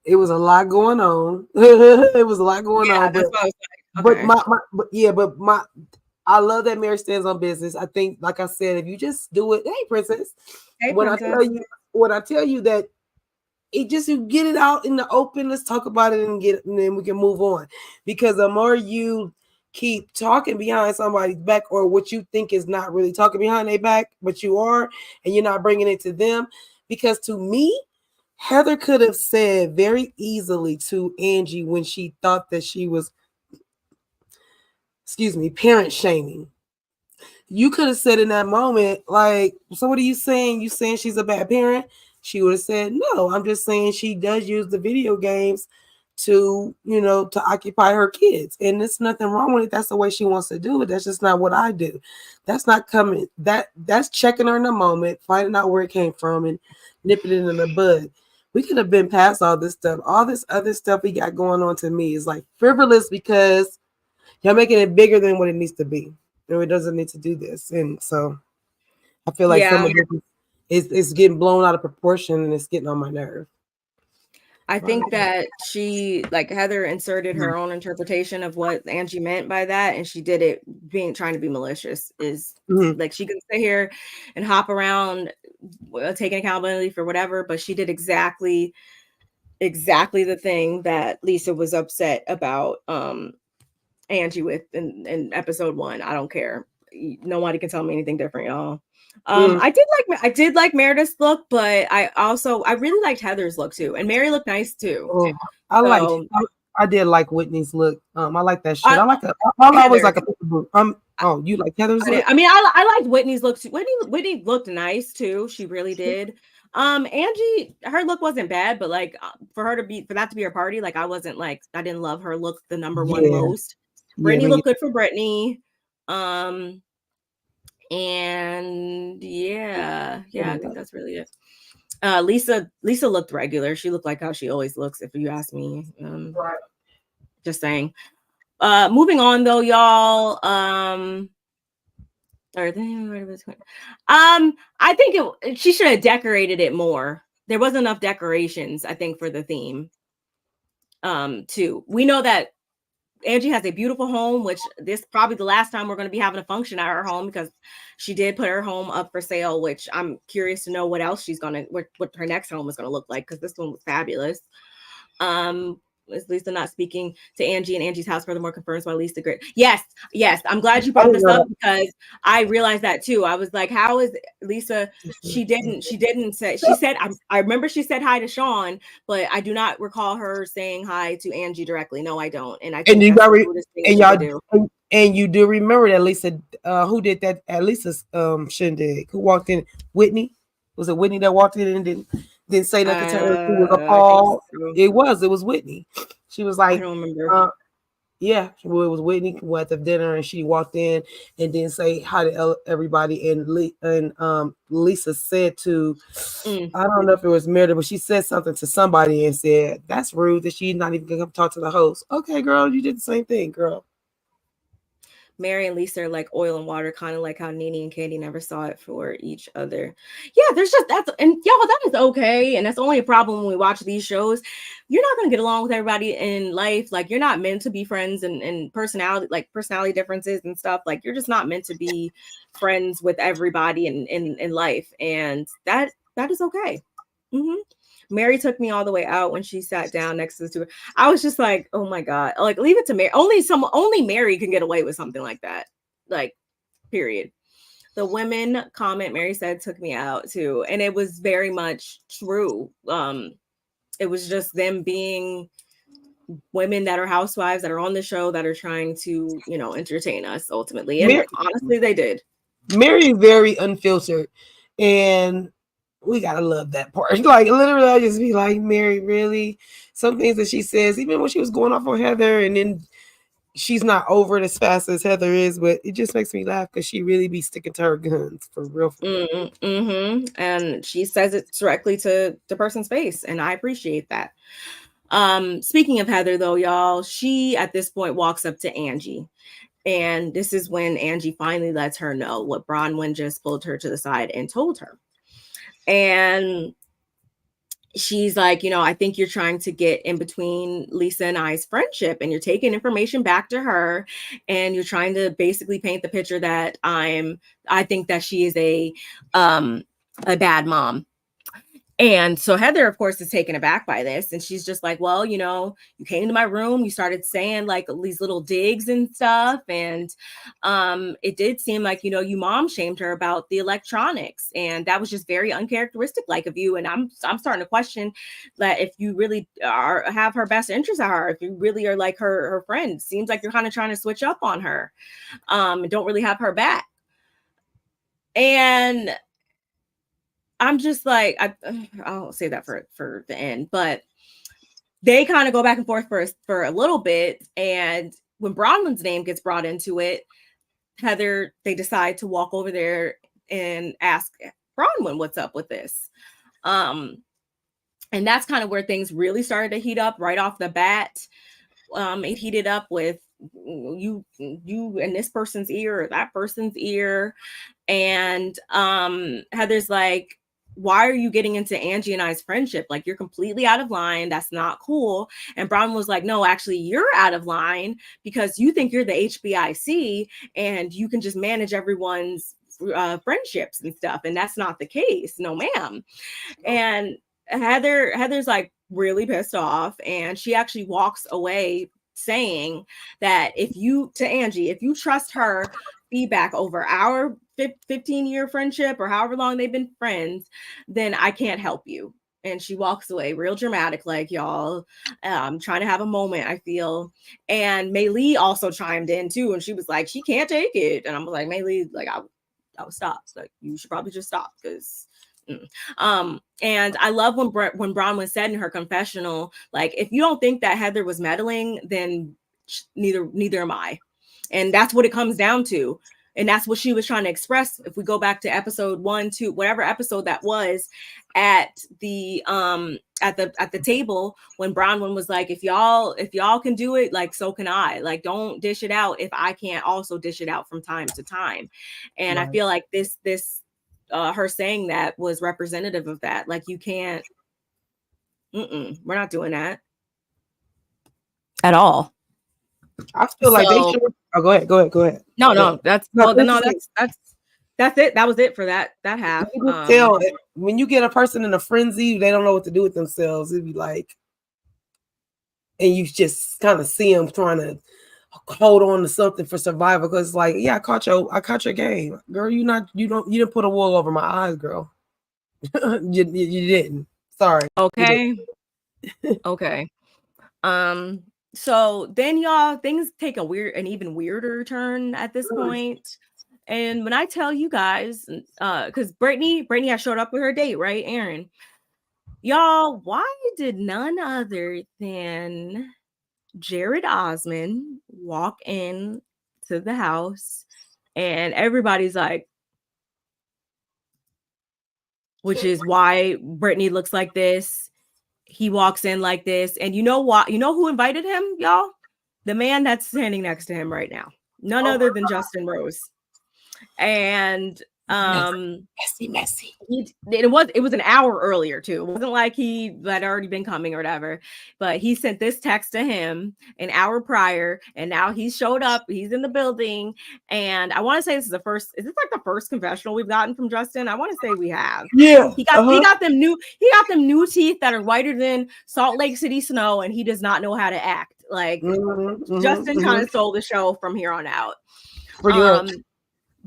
It was a lot going on. It was a lot going on. But I love that Mary stands on business. I think, like I said, if you just do it, hey, princess. When I tell you that it just, you get it out in the open, let's talk about it and then we can move on. Because the more you keep talking behind somebody's back or what you think is not really talking behind their back, but you are, and you're not bringing it to them. Because to me, Heather could have said very easily to Angie when she thought that she was, parent shaming. You could have said in that moment, like, so what are you saying? You saying she's a bad parent? She would have said, no, I'm just saying she does use the video games to, to occupy her kids. And there's nothing wrong with it. That's the way she wants to do it. That's just not what I do. That's not coming. That's checking her in the moment, finding out where it came from and nipping it in the bud. We could have been past all this stuff. All this other stuff we got going on to me is like frivolous because y'all making it bigger than what it needs to be. It doesn't need to do this. And so I feel like some of this is getting blown out of proportion and it's getting on my nerve. I think that Heather inserted her own interpretation of what Angie meant by that, and she did it trying to be malicious. Like she can sit here and hop around taking accountability for whatever, but she did exactly the thing that Lisa was upset about Angie with in episode 1. I don't care. Nobody can tell me anything different, y'all. I did like Meredith's look, but I really liked Heather's look too, and Mary looked nice too. I did like Whitney's look. I like that shit. I always like a boot. You like Heather's look? I mean, I liked Whitney's look too. Whitney looked nice too. She really did. Angie, her look wasn't bad, but like for that to be her party, like I didn't love her look the number one most. Brittany looked good for Brittany. And I think that's really it. Lisa looked regular. She looked like how she always looks, if you ask me. Right. Just saying. Moving on though, y'all. I think she should have decorated it more. There wasn't enough decorations, I think, for the theme. Too. We know that Angie has a beautiful home, which this is probably the last time we're going to be having a function at her home because she did put her home up for sale, which I'm curious to know what else what her next home is going to look like because this one was fabulous. is Lisa not speaking to Angie and Angie's house? Furthermore, confirms why Lisa great. Yes. I'm glad you brought this up because I realized that too. I was like, how is Lisa? She didn't say. She said, I remember she said hi to Sean, but I do not recall her saying hi to Angie directly. No, I don't. And I think and you that's got the rudest thing she could do. And you do remember that Lisa, who did that at Lisa's shindig? Who walked in? Whitney? Was it Whitney that walked in and didn't say nothing to her? Who was appalled? So. It was Whitney. She was like, I don't remember. Yeah, it was Whitney who went to dinner and she walked in and didn't say hi to everybody. And Lisa said to, I don't know if it was Meredith, but she said something to somebody and said, that's rude that she's not even going to come talk to the host. Okay, girl, you did the same thing, girl. Mary and Lisa are like oil and water, kind of like how Nene and Candy never saw it for each other. Yeah, there's just that is okay. And that's only a problem when we watch these shows. You're not gonna get along with everybody in life. Like you're not meant to be friends and personality differences and stuff. Like you're just not meant to be friends with everybody in life. And that is okay. Mary took me all the way out when she sat down next to the two. I was just like, oh my God, like leave it to Mary. Only Mary can get away with something like that. Like, period. The women comment Mary said took me out too. And it was very much true. It was just them being women that are housewives that are on the show that are trying to, entertain us ultimately. And honestly, they did. Mary is very unfiltered. And we gotta love that part. Like literally, I just be like, Mary, really? Some things that she says, even when she was going off on Heather, and then she's not over it as fast as Heather is, but it just makes me laugh because she really be sticking to her guns for real. And she says it directly to the person's face, and I appreciate that. Speaking of Heather, though, y'all, she at this point walks up to Angie. And this is when Angie finally lets her know what Bronwyn just pulled her to the side and told her. And she's like, I think you're trying to get in between Lisa and I's friendship, and you're taking information back to her, and you're trying to basically paint the picture that I think that she is a bad mom. And so Heather, of course, is taken aback by this. And she's just like, well, you came to my room, you started saying like these little digs and stuff. And it did seem like, you mom shamed her about the electronics. And that was just very uncharacteristic like of you. And I'm starting to question that if you really have her best interest at heart, if you really are like her friend, it seems like you're kind of trying to switch up on her and don't really have her back. And I'm just like, I'll say that for the end, but they kind of go back and forth for a little bit. And when Bronwyn's name gets brought into it, Heather, they decide to walk over there and ask Bronwyn what's up with this. And that's kind of where things really started to heat up right off the bat. It heated up with you in this person's ear or that person's ear. And Heather's like, why are you getting into Angie and I's friendship? Like, you're completely out of line. That's not cool. And Bronwyn was like, no, actually, you're out of line because you think you're the HBIC and you can just manage everyone's friendships and stuff. And that's not the case. No, ma'am. And Heather's like really pissed off. And she actually walks away saying that if you trust her feedback over our 15-year friendship or however long they've been friends, then I can't help you. And she walks away real dramatic, like, y'all, trying to have a moment, I feel. And Maylee also chimed in too, and she was like, she can't take it. And I'm like, Maylee, like, I would stop. Like, you should probably just stop because and I love when Bronwyn said in her confessional, like, if you don't think that Heather was meddling, then neither am I. And that's what it comes down to. And that's what she was trying to express. If we go back to episode 1, 2, whatever episode that was, at the table, when Bronwyn was like, if y'all can do it, like, so can I. Like, don't dish it out if I can't also dish it out from time to time. And right. I feel like this her saying that was representative of that. Like, you can't. We're not doing that at all. I feel like they should. Oh, go ahead. No, that's it. That was it for that half. Tell when you get a person in a frenzy, they don't know what to do with themselves. It'd be like, and you just kind of see him trying to hold on to something for survival, because like, yeah, I caught your game, girl. You didn't put a wool over my eyes, girl. you didn't. Sorry. Okay. Okay. So then y'all, things take an even weirder turn at this point. And when I tell you guys, because Brittany has showed up with her date, right, Aaron? Y'all, why did none other than Jared Osmond walk in to the house, and everybody's like, which is why Brittany looks like this. He walks in like this, and you know what? You know who invited him, y'all? The man that's standing next to him right now, none other than Justin Rose. And messy. It was an hour earlier too. It wasn't like he had already been coming or whatever, but he sent this text to him an hour prior, and now he showed up. He's in the building, and I want to say this is like the first confessional we've gotten from Justin? I want to say we have. Yeah, he got them new teeth that are whiter than Salt Lake City snow, and he does not know how to act. Like Justin kind of stole the show from here on out. Pretty much.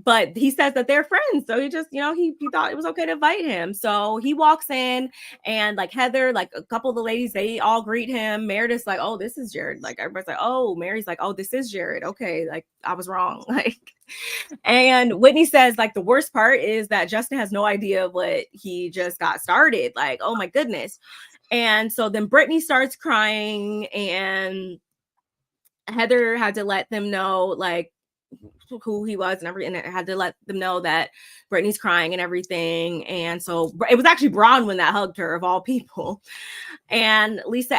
But he says that they're friends. So he just, he thought it was okay to invite him. So he walks in, and like Heather, like a couple of the ladies, they all greet him. Meredith's like, oh, this is Jared. Like everybody's like, oh, Mary's like, oh, this is Jared. Okay. Like I was wrong. Like, and Whitney says like the worst part is that Justin has no idea what he just got started. Like, oh my goodness. And so then Brittany starts crying, and Heather had to let them know, like, who he was and everything, and had to let them know that Brittany's crying and everything. And so it was actually Bronwyn that hugged her, of all people. And Lisa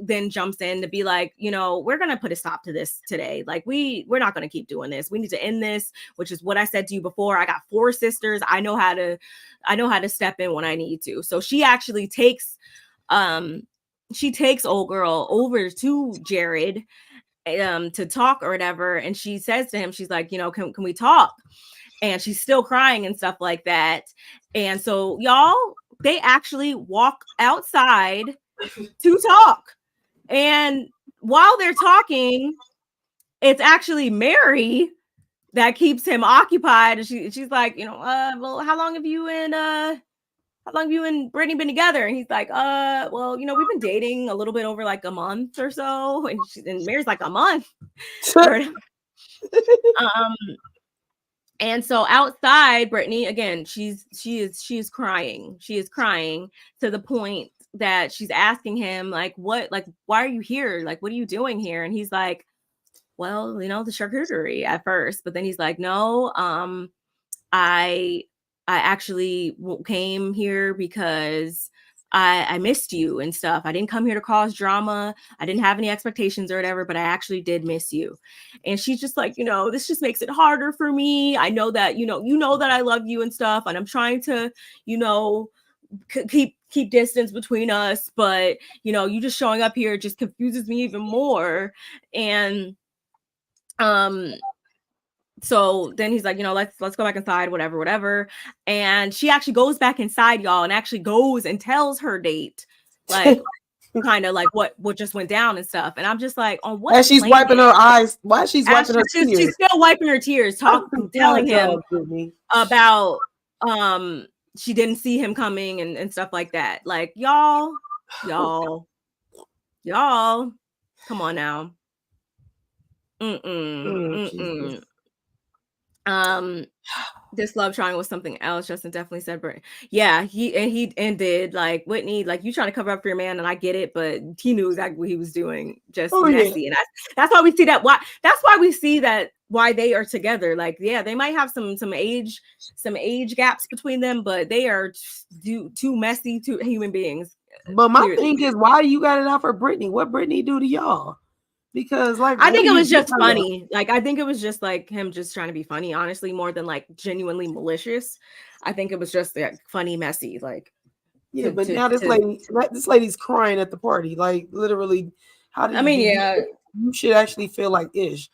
then jumps in to be like, we're going to put a stop to this today. Like we're not going to keep doing this. We need to end this, which is what I said to you before. I got 4 sisters. I know how to step in when I need to. So she actually takes old girl over to Jared to talk or whatever, and she says to him, she's like, can we talk? And she's still crying and stuff like that. And so y'all, they actually walk outside to talk, and while they're talking, it's actually Mary that keeps him occupied. And she's like, well, how long have you and Brittany been together? And he's like, well, we've been dating a little bit over like a month or so. And Mary's like, a month. And so outside, Brittany, again, she is crying. She is crying to the point that she's asking him, like, why are you here? Like, what are you doing here? And he's like, well, the charcuterie at first, but then he's like, no, I actually came here because I missed you and stuff. I didn't come here to cause drama. I didn't have any expectations or whatever, but I actually did miss you. And she's just like, this just makes it harder for me. I know that, you know that I love you and stuff, and I'm trying to, keep distance between us, but you just showing up here just confuses me even more. And so then he's like, let's go back inside, whatever. And she actually goes back inside, y'all, and actually goes and tells her date, like, kind of like what just went down and stuff. And I'm just like, on what? As she's wiping her eyes. Why she's wiping her tears? She's still wiping her tears, telling him about she didn't see him coming and stuff like that. Like, y'all, come on now. This love triangle was something else. Justin definitely said, yeah, he did. Like, Whitney, like, you trying to cover up for your man, and I get it, but he knew exactly what he was doing. Just messy. Yeah. And that's why we see that. That's why we see that why they are together. Like, yeah, they might have some age gaps between them, but they are too messy, two human beings. But my thing is, why you got it out for Brittany? What Brittany do to y'all? Because, like, I think it was just funny. Like, I think it was just like him just trying to be funny, honestly, more than like genuinely malicious. I think it was just like funny, messy. Like, yeah, but now this lady's crying at the party. Like, literally, how did you should actually feel like ish.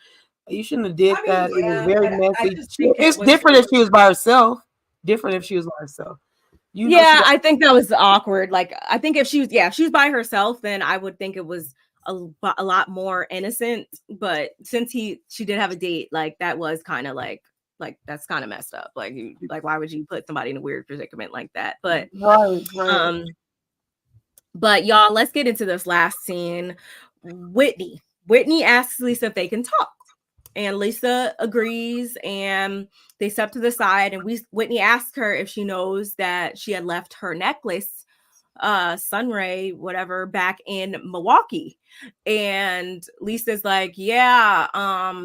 You shouldn't have did that. Yeah, it was very messy. It's different if she was by herself. I think that was awkward. Like, I think if she was by herself, then I would think it was a lot more innocent. But since she did have a date, like that was kind of like that's kind of messed up. Like, why would you put somebody in a weird predicament like that? But right. But y'all, let's get into this last scene. Whitney asks Lisa if they can talk. And Lisa agrees, and they step to the side, and Whitney asks her if she knows that she had left her necklace, Sunray, whatever, back in Milwaukee. And Lisa's like, yeah,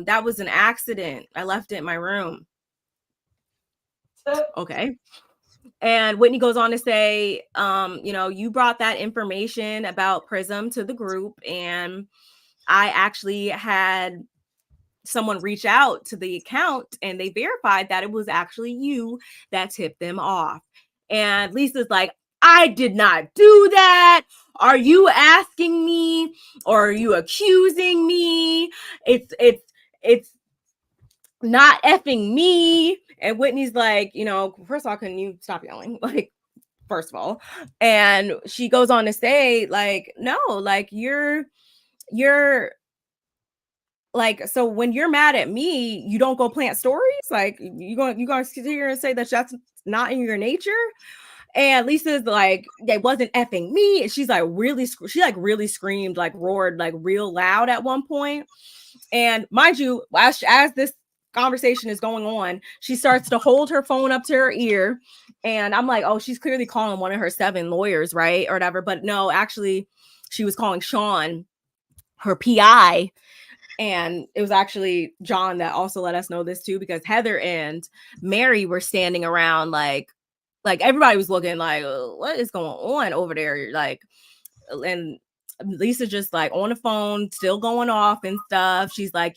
that was an accident. I left it in my room. Okay. And Whitney goes on to say, you brought that information about Prism to the group, and I actually had someone reach out to the account, and they verified that it was actually you that tipped them off. And Lisa's like, I did not do that. Are you asking me, or are you accusing me? It's not effing me. And Whitney's like, first of all, can you stop yelling? Like, first of all. And she goes on to say, like, no, like you're like, so when you're mad at me, you don't go plant stories. Like, you gonna sit here and say that that's not in your nature. And Lisa's like, they wasn't effing me. And she's like really screamed, like roared, like real loud at one point. And mind you, as this conversation is going on, she starts to hold her phone up to her ear. And I'm like, oh, she's clearly calling one of her 7 lawyers, right? Or whatever. But no, actually, she was calling Sean, her PI. And it was actually John that also let us know this too, because Heather and Mary were standing around like everybody was looking like, what is going on over there? Like, and Lisa just like on the phone, still going off and stuff. She's like,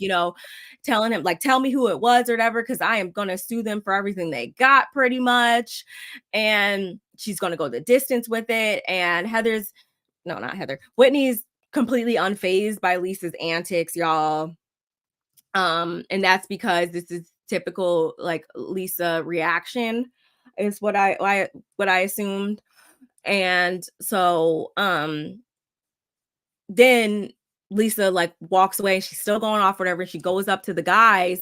telling him like, tell me who it was or whatever, because I am going to sue them for everything they got pretty much. And she's going to go the distance with it. And Whitney's completely unfazed by Lisa's antics, y'all. And that's because this is typical like Lisa reaction is what I assumed. And so then Lisa like walks away, she's still going off whatever. She goes up to the guys,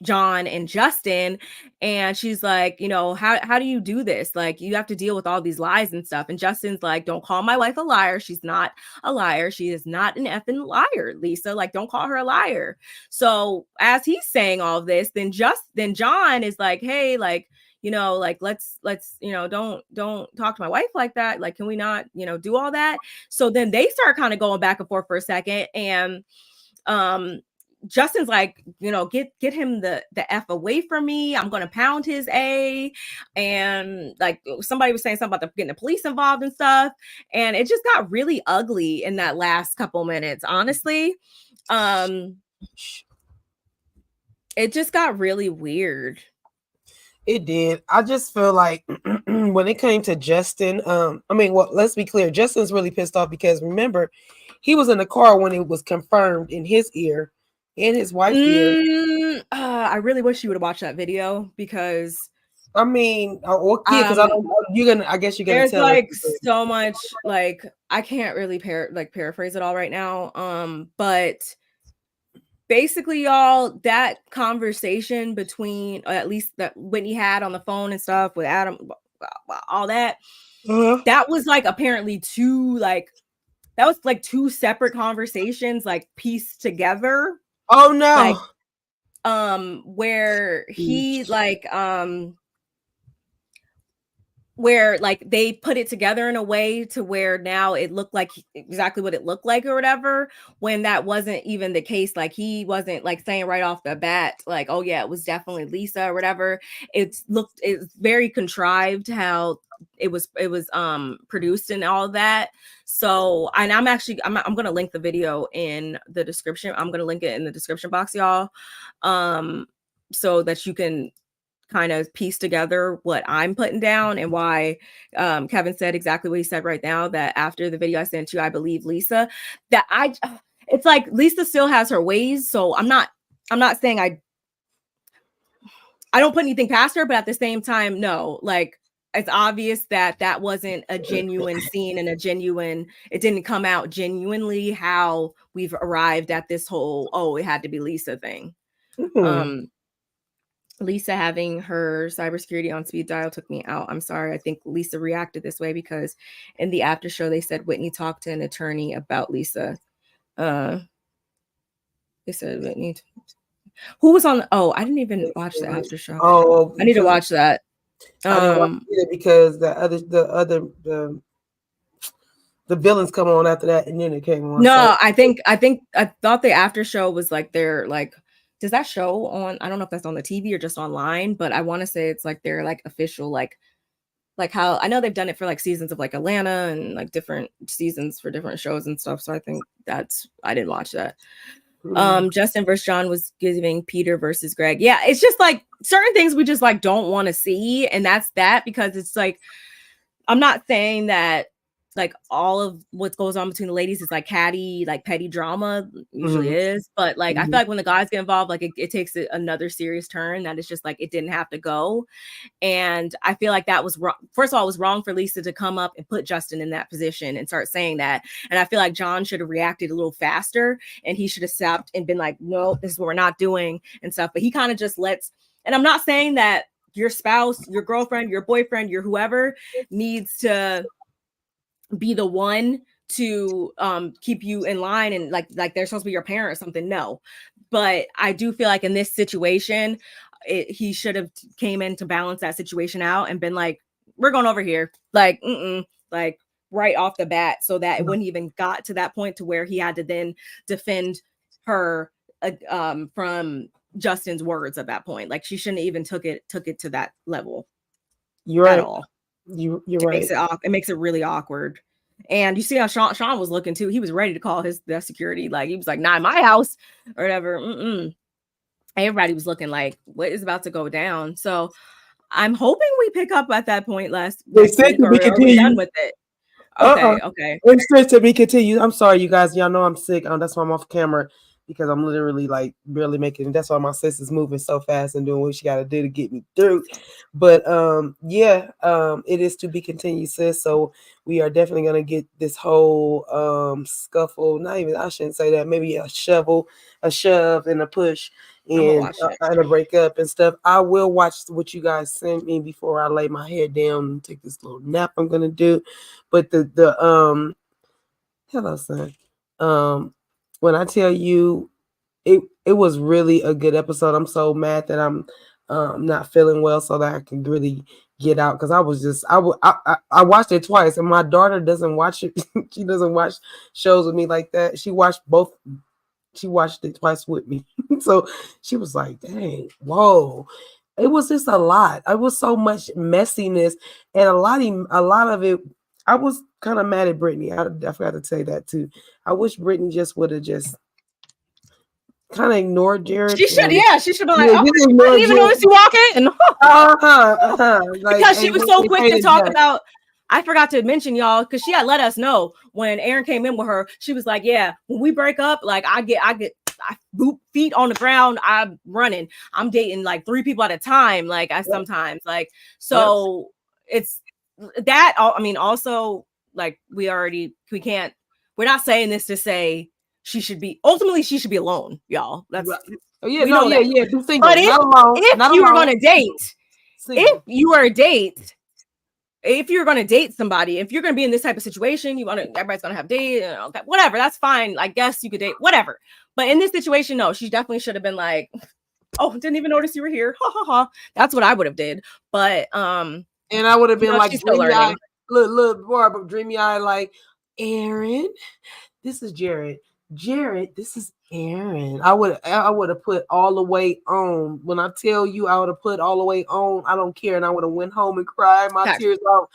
John and Justin, and she's like, how do you do this? Like, you have to deal with all these lies and stuff. And Justin's like, don't call my wife a liar. She's not a liar. She is not an effing liar, Lisa. Like, don't call her a liar. So as he's saying all this, then John is like, hey, like, like let's don't talk to my wife like that. Like, can we not, do all that? So then they start kind of going back and forth for a second, and Justin's like, get him the F away from me. I'm going to pound his A. And like somebody was saying something about getting the police involved and stuff. And it just got really ugly in that last couple minutes, honestly. It just got really weird. It did. I just feel like when it came to Justin, let's be clear. Justin's really pissed off because remember, he was in the car when it was confirmed in his ear. In his wife's ear. I really wish you would have watched that video because I guess you're gonna there's tell like so much, like I can't really paraphrase it all right now. But basically, y'all, that conversation between at least that Whitney had on the phone and stuff with Adam, all that, that was like apparently two separate conversations like pieced together. Oh no. Like, where he where like they put it together in a way to where now it looked like exactly what it looked like or whatever, when that wasn't even the case. Like, he wasn't like saying right off the bat, like, oh yeah, it was definitely Lisa or whatever. It's very contrived how it was produced and all that. So, and I'm going to link the video in the description. I'm going to link it in the description box, y'all. So that you can kind of piece together what I'm putting down and why Kevin said exactly what he said right now, that after the video I sent you, I believe Lisa, that it's like Lisa still has her ways. So I'm not saying I don't put anything past her, but at the same time, no, like it's obvious that that wasn't a genuine scene and it didn't come out genuinely how we've arrived at this whole, it had to be Lisa thing. Lisa having her cybersecurity on speed dial took me out. I'm sorry. I think Lisa reacted this way because in the after show, they said Whitney talked to an attorney about Lisa. They said Whitney. Who was on? I didn't even watch the after show. I need to watch that. I didn't watch it because the villains come on after that, and then it came on. No, I thought the after show was like their like. Does that show on? I don't know if that's on the TV or just online, but I want to say it's like their like official like how I know they've done it for like seasons of like Atlanta and like different seasons for different shows and stuff. So I think I didn't watch that. Justin versus John was giving Peter versus Greg. Yeah, it's just like certain things we just like don't want to see, and that's that because it's like I'm not saying that like all of what goes on between the ladies is like catty, like petty drama usually is, but like I feel like when the guys get involved, like it takes another serious turn that is just like it didn't have to go. And I feel like that was wrong. First of all, it was wrong for Lisa to come up and put Justin in that position and start saying that. And I feel like John should have reacted a little faster and he should have stopped and been like, no, this is what we're not doing and stuff. But he kind of just lets, and I'm not saying that your spouse, your girlfriend, your boyfriend, your whoever needs to be the one to keep you in line and like they're supposed to be your parent or something. No, but I do feel like in this situation, he should have came in to balance that situation out and been like, we're going over here, like, like right off the bat, so that it wouldn't even got to that point to where he had to then defend her from Justin's words at that point. Like she shouldn't even took it to that level. You're right. All. You're right. It makes it really awkward. And you see how Sean was looking too. He was ready to call the security. Like he was like, not in my house or whatever. Everybody was looking like, what is about to go down? So I'm hoping we pick up at that point They said to be continued. Done with it. Okay. It said to be continued. I'm sorry, you guys. Y'all know I'm sick. That's why I'm off camera. Because I'm literally like barely making it. That's why my sis is moving so fast and doing what she got to do to get me through. But it is to be continued, sis. So we are definitely going to get this whole scuffle. I shouldn't say that. Maybe a shove and a push and a breakup and stuff. I will watch what you guys send me before I lay my head down and take this little nap I'm going to do. But hello, son. When I tell you it was really a good episode. I'm so mad that I'm not feeling well so that I can really get out because I watched it twice and my daughter doesn't watch it. She doesn't watch shows with me like that. She watched it twice with me. So she was like, dang, whoa. It was just a lot. It was so much messiness and a lot of it. I was kind of mad at Britani. I forgot to say that too. I wish Britani just would have just kind of ignored Jared. She should, She should be like, I didn't even notice you walking. Like, because she was so quick to talk about. I forgot to mention y'all because she had let us know when Aaron came in with her. She was like, "Yeah, when we break up, like I boot feet on the ground. I'm running. I'm dating like 3 people at a time. Like I sometimes like so it's." That I mean, also like we're not saying this to say she should be alone, y'all. That's right. Do single, but if you were gonna date, if you're gonna date somebody, if you're gonna be in this type of situation, everybody's gonna have date, okay, whatever, that's fine. I guess you could date, whatever. But in this situation, no, she definitely should have been like, oh, didn't even notice you were here. Ha ha ha. That's what I would have did. But and I would have been like, dreamy eye, look, Barb, dreamy eye, like, Aaron, this is Jared. Jared, this is Aaron. I would have put all the way on. When I tell you, I would have put all the way on. I don't care, and I would have went home and cried my tears out.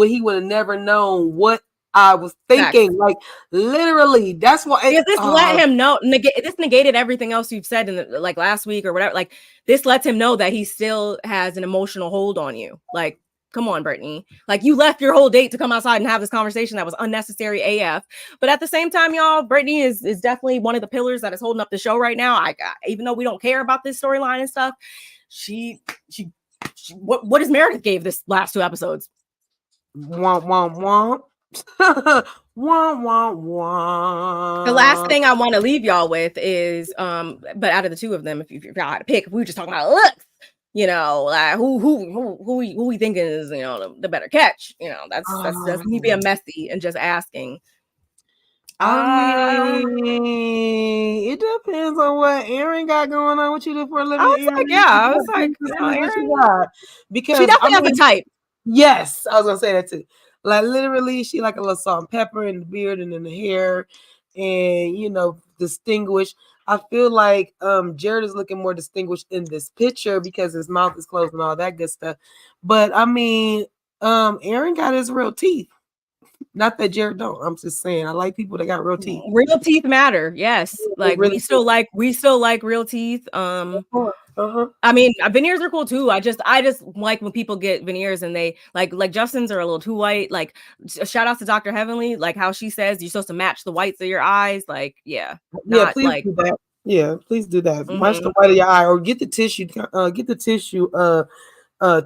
He would have never known what I was thinking. Like literally, that's why. This let him know. This negated everything else you've said in like last week or whatever. Like this lets him know that he still has an emotional hold on you. Like. Come on, Britani. Like you left your whole date to come outside and have this conversation that was unnecessary AF. But at the same time, y'all, Britani is definitely one of the pillars that is holding up the show right now. Even though we don't care about this storyline and stuff, she what is Meredith gave this last 2 episodes? Womp womp womp. Womp womp womp. The last thing I want to leave y'all with is but out of the 2 of them, if y'all had to pick, if we were just talking about looks, you know, like who we thinking is, you know, the better catch, you know, that's me being messy and just asking. I mean, it depends on what Erin got going on. What you do for a living? I was like, Erin, because she definitely has a type. Yes, I was gonna say that too. Like literally, she like a little salt and pepper in the beard and in the hair, and you know, distinguished. I feel like Jared is looking more distinguished in this picture because his mouth is closed and all that good stuff. But I mean, Erin got his real teeth. Not that Jared don't. I'm just saying I like people that got real teeth. Real teeth matter. Yes. Like really we still like real teeth. I mean, veneers are cool too. I just like when people get veneers and they like Justin's are a little too white. Like shout out to Dr. Heavenly, like how she says you're supposed to match the whites of your eyes. Like, yeah. Please do that. Yeah, please do that. Match the white of your eye or get the tissue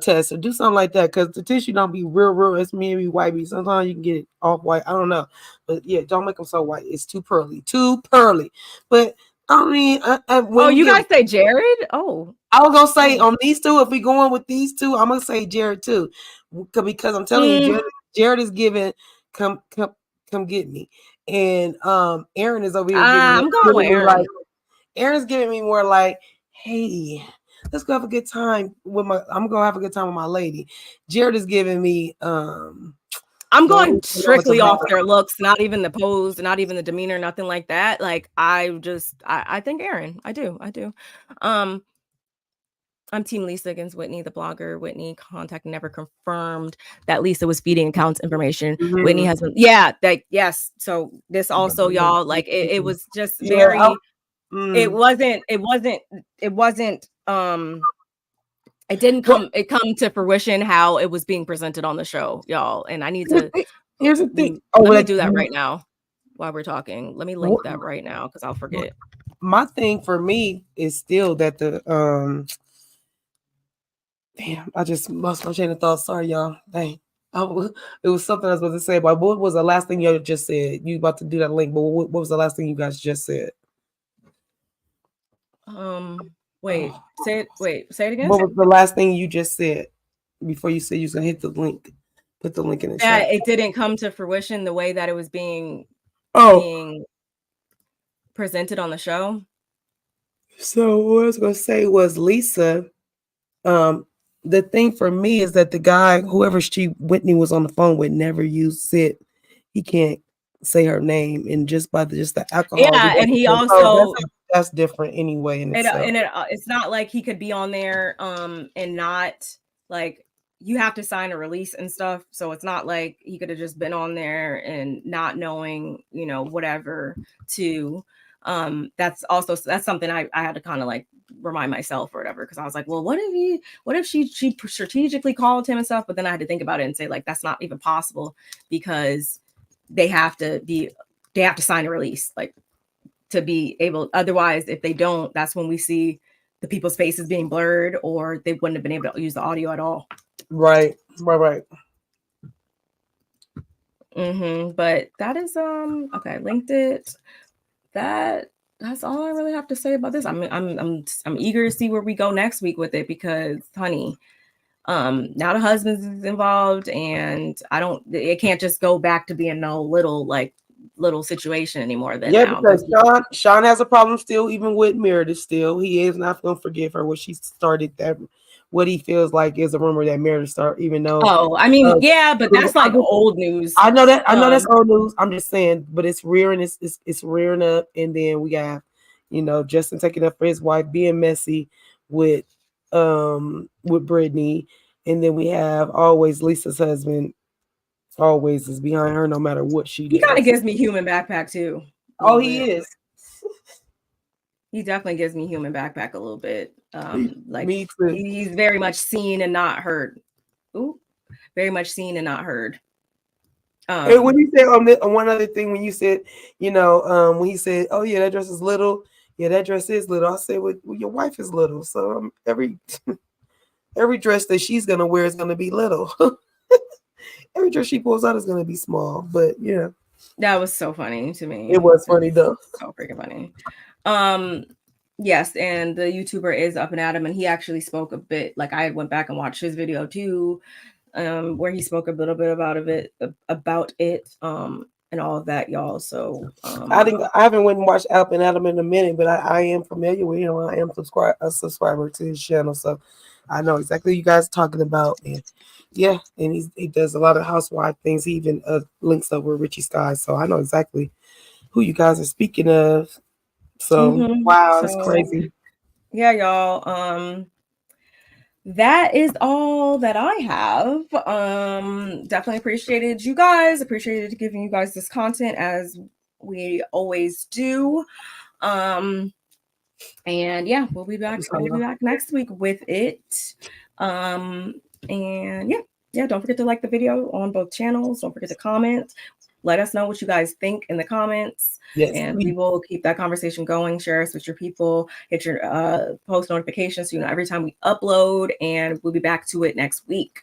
test or do something like that because the tissue don't be real. It's maybe white. Sometimes you can get it off white. I don't know, but yeah, don't make them so white. It's too pearly. But I mean, you guys say Jared? Oh, I was gonna say on these 2. If we going with these 2, I'm gonna say Jared too, because I'm telling you, Jared is giving come get me, and Erin is over here. I'm going with Erin. Like, Erin's giving me more like, hey, let's go have a good time I'm gonna have a good time with my lady. Jared is giving me I'm going strictly off their looks, not even the pose, not even the demeanor, nothing like that. Like I think Erin. I do. I'm team Lisa against Whitney, the blogger. Whitney contact never confirmed that Lisa was feeding accounts information. Whitney has been, yes. So this also, y'all, like it was just very it didn't come to fruition how it was being presented on the show, y'all. And I need to here's the thing. Let me do that right now while we're talking. Let me link that right now because I'll forget. My thing for me is still that the damn, I just lost my train of thought. Sorry, y'all. Dang. It was something I was about to say, but what was the last thing you just said? You about to do that link, but what was the last thing you guys just said? Say it again. What was the last thing you just said before you said you was gonna hit the link? Put the link in the chat. It didn't come to fruition the way that it was being presented on the show. So what I was gonna say was Lisa. The thing for me is that the guy, whoever Whitney was on the phone with, never used it. He can't say her name, and just by the alcohol. Yeah, and he also that's different anyway. It's not like he could be on there and not like you have to sign a release and stuff. So it's not like he could have just been on there and not knowing, you know, whatever to that's something I had to kind of like remind myself or whatever, because I was like, well, what if she strategically called him and stuff, but then I had to think about it and say like that's not even possible because they have to sign a release like to be able, otherwise if they don't, that's when we see the people's faces being blurred or they wouldn't have been able to use the audio at all. Right. But that is okay, I linked it. That's all I really have to say about this. I'm eager to see where we go next week with it because, honey, now the husband is involved, and it can't just go back to being no little situation anymore. Because Sean has a problem still, even with Meredith. Still, he is not going to forgive her what she started. What he feels like is a rumor that Meredith started, even though. Oh, I mean, but that's like old news. I know that. I know that's old news. I'm just saying, but it's rearing. It's rearing up, and then we got, Justin taking up for his wife, being messy with Brittany, and then we have always Lisa's husband. Always is behind her, no matter what she does. He kind of gives me human backpack too. Oh, he is. He definitely gives me human backpack a little bit. Me too. He's very much seen and not heard. Ooh, very much seen and not heard. And when you said on one other thing, when you said, when he said, "Oh yeah, that dress is little," yeah, that dress is little. I said, "Well, your wife is little." So every every dress that she's gonna wear is gonna be little. Every dress she pulls out is gonna be small, but yeah. That was so funny to me. It was funny though. So freaking funny. Yes, and the YouTuber is Up and Adam, and he actually spoke a bit. Like I went back and watched his video too, where he spoke a little bit about it, and all of that, y'all. So I haven't went and watched Up and Adam in a minute, but I am familiar with him. I am a subscriber to his channel, so I know exactly what you guys are talking about. And yeah, and he does a lot of housewife things. He even links up with Richie Sky, so I know exactly who you guys are speaking of. So wow, that's crazy. Yeah, y'all. That is all that I have. Definitely appreciated you guys. Appreciated giving you guys this content as we always do. And yeah, we'll be back next week with it. And yeah, don't forget to like the video on both channels. Don't forget to comment. Let us know what you guys think in the comments. Yes, and we will keep that conversation going. Share us with your people. Hit your post notifications so you know every time we upload, and we'll be back to it next week.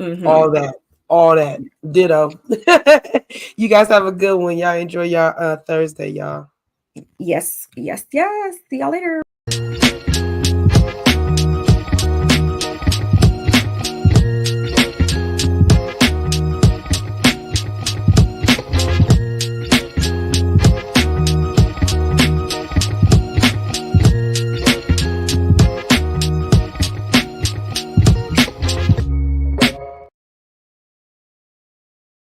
All that. Ditto. You guys have a good one. Y'all enjoy your Thursday, y'all. Yes. See y'all later.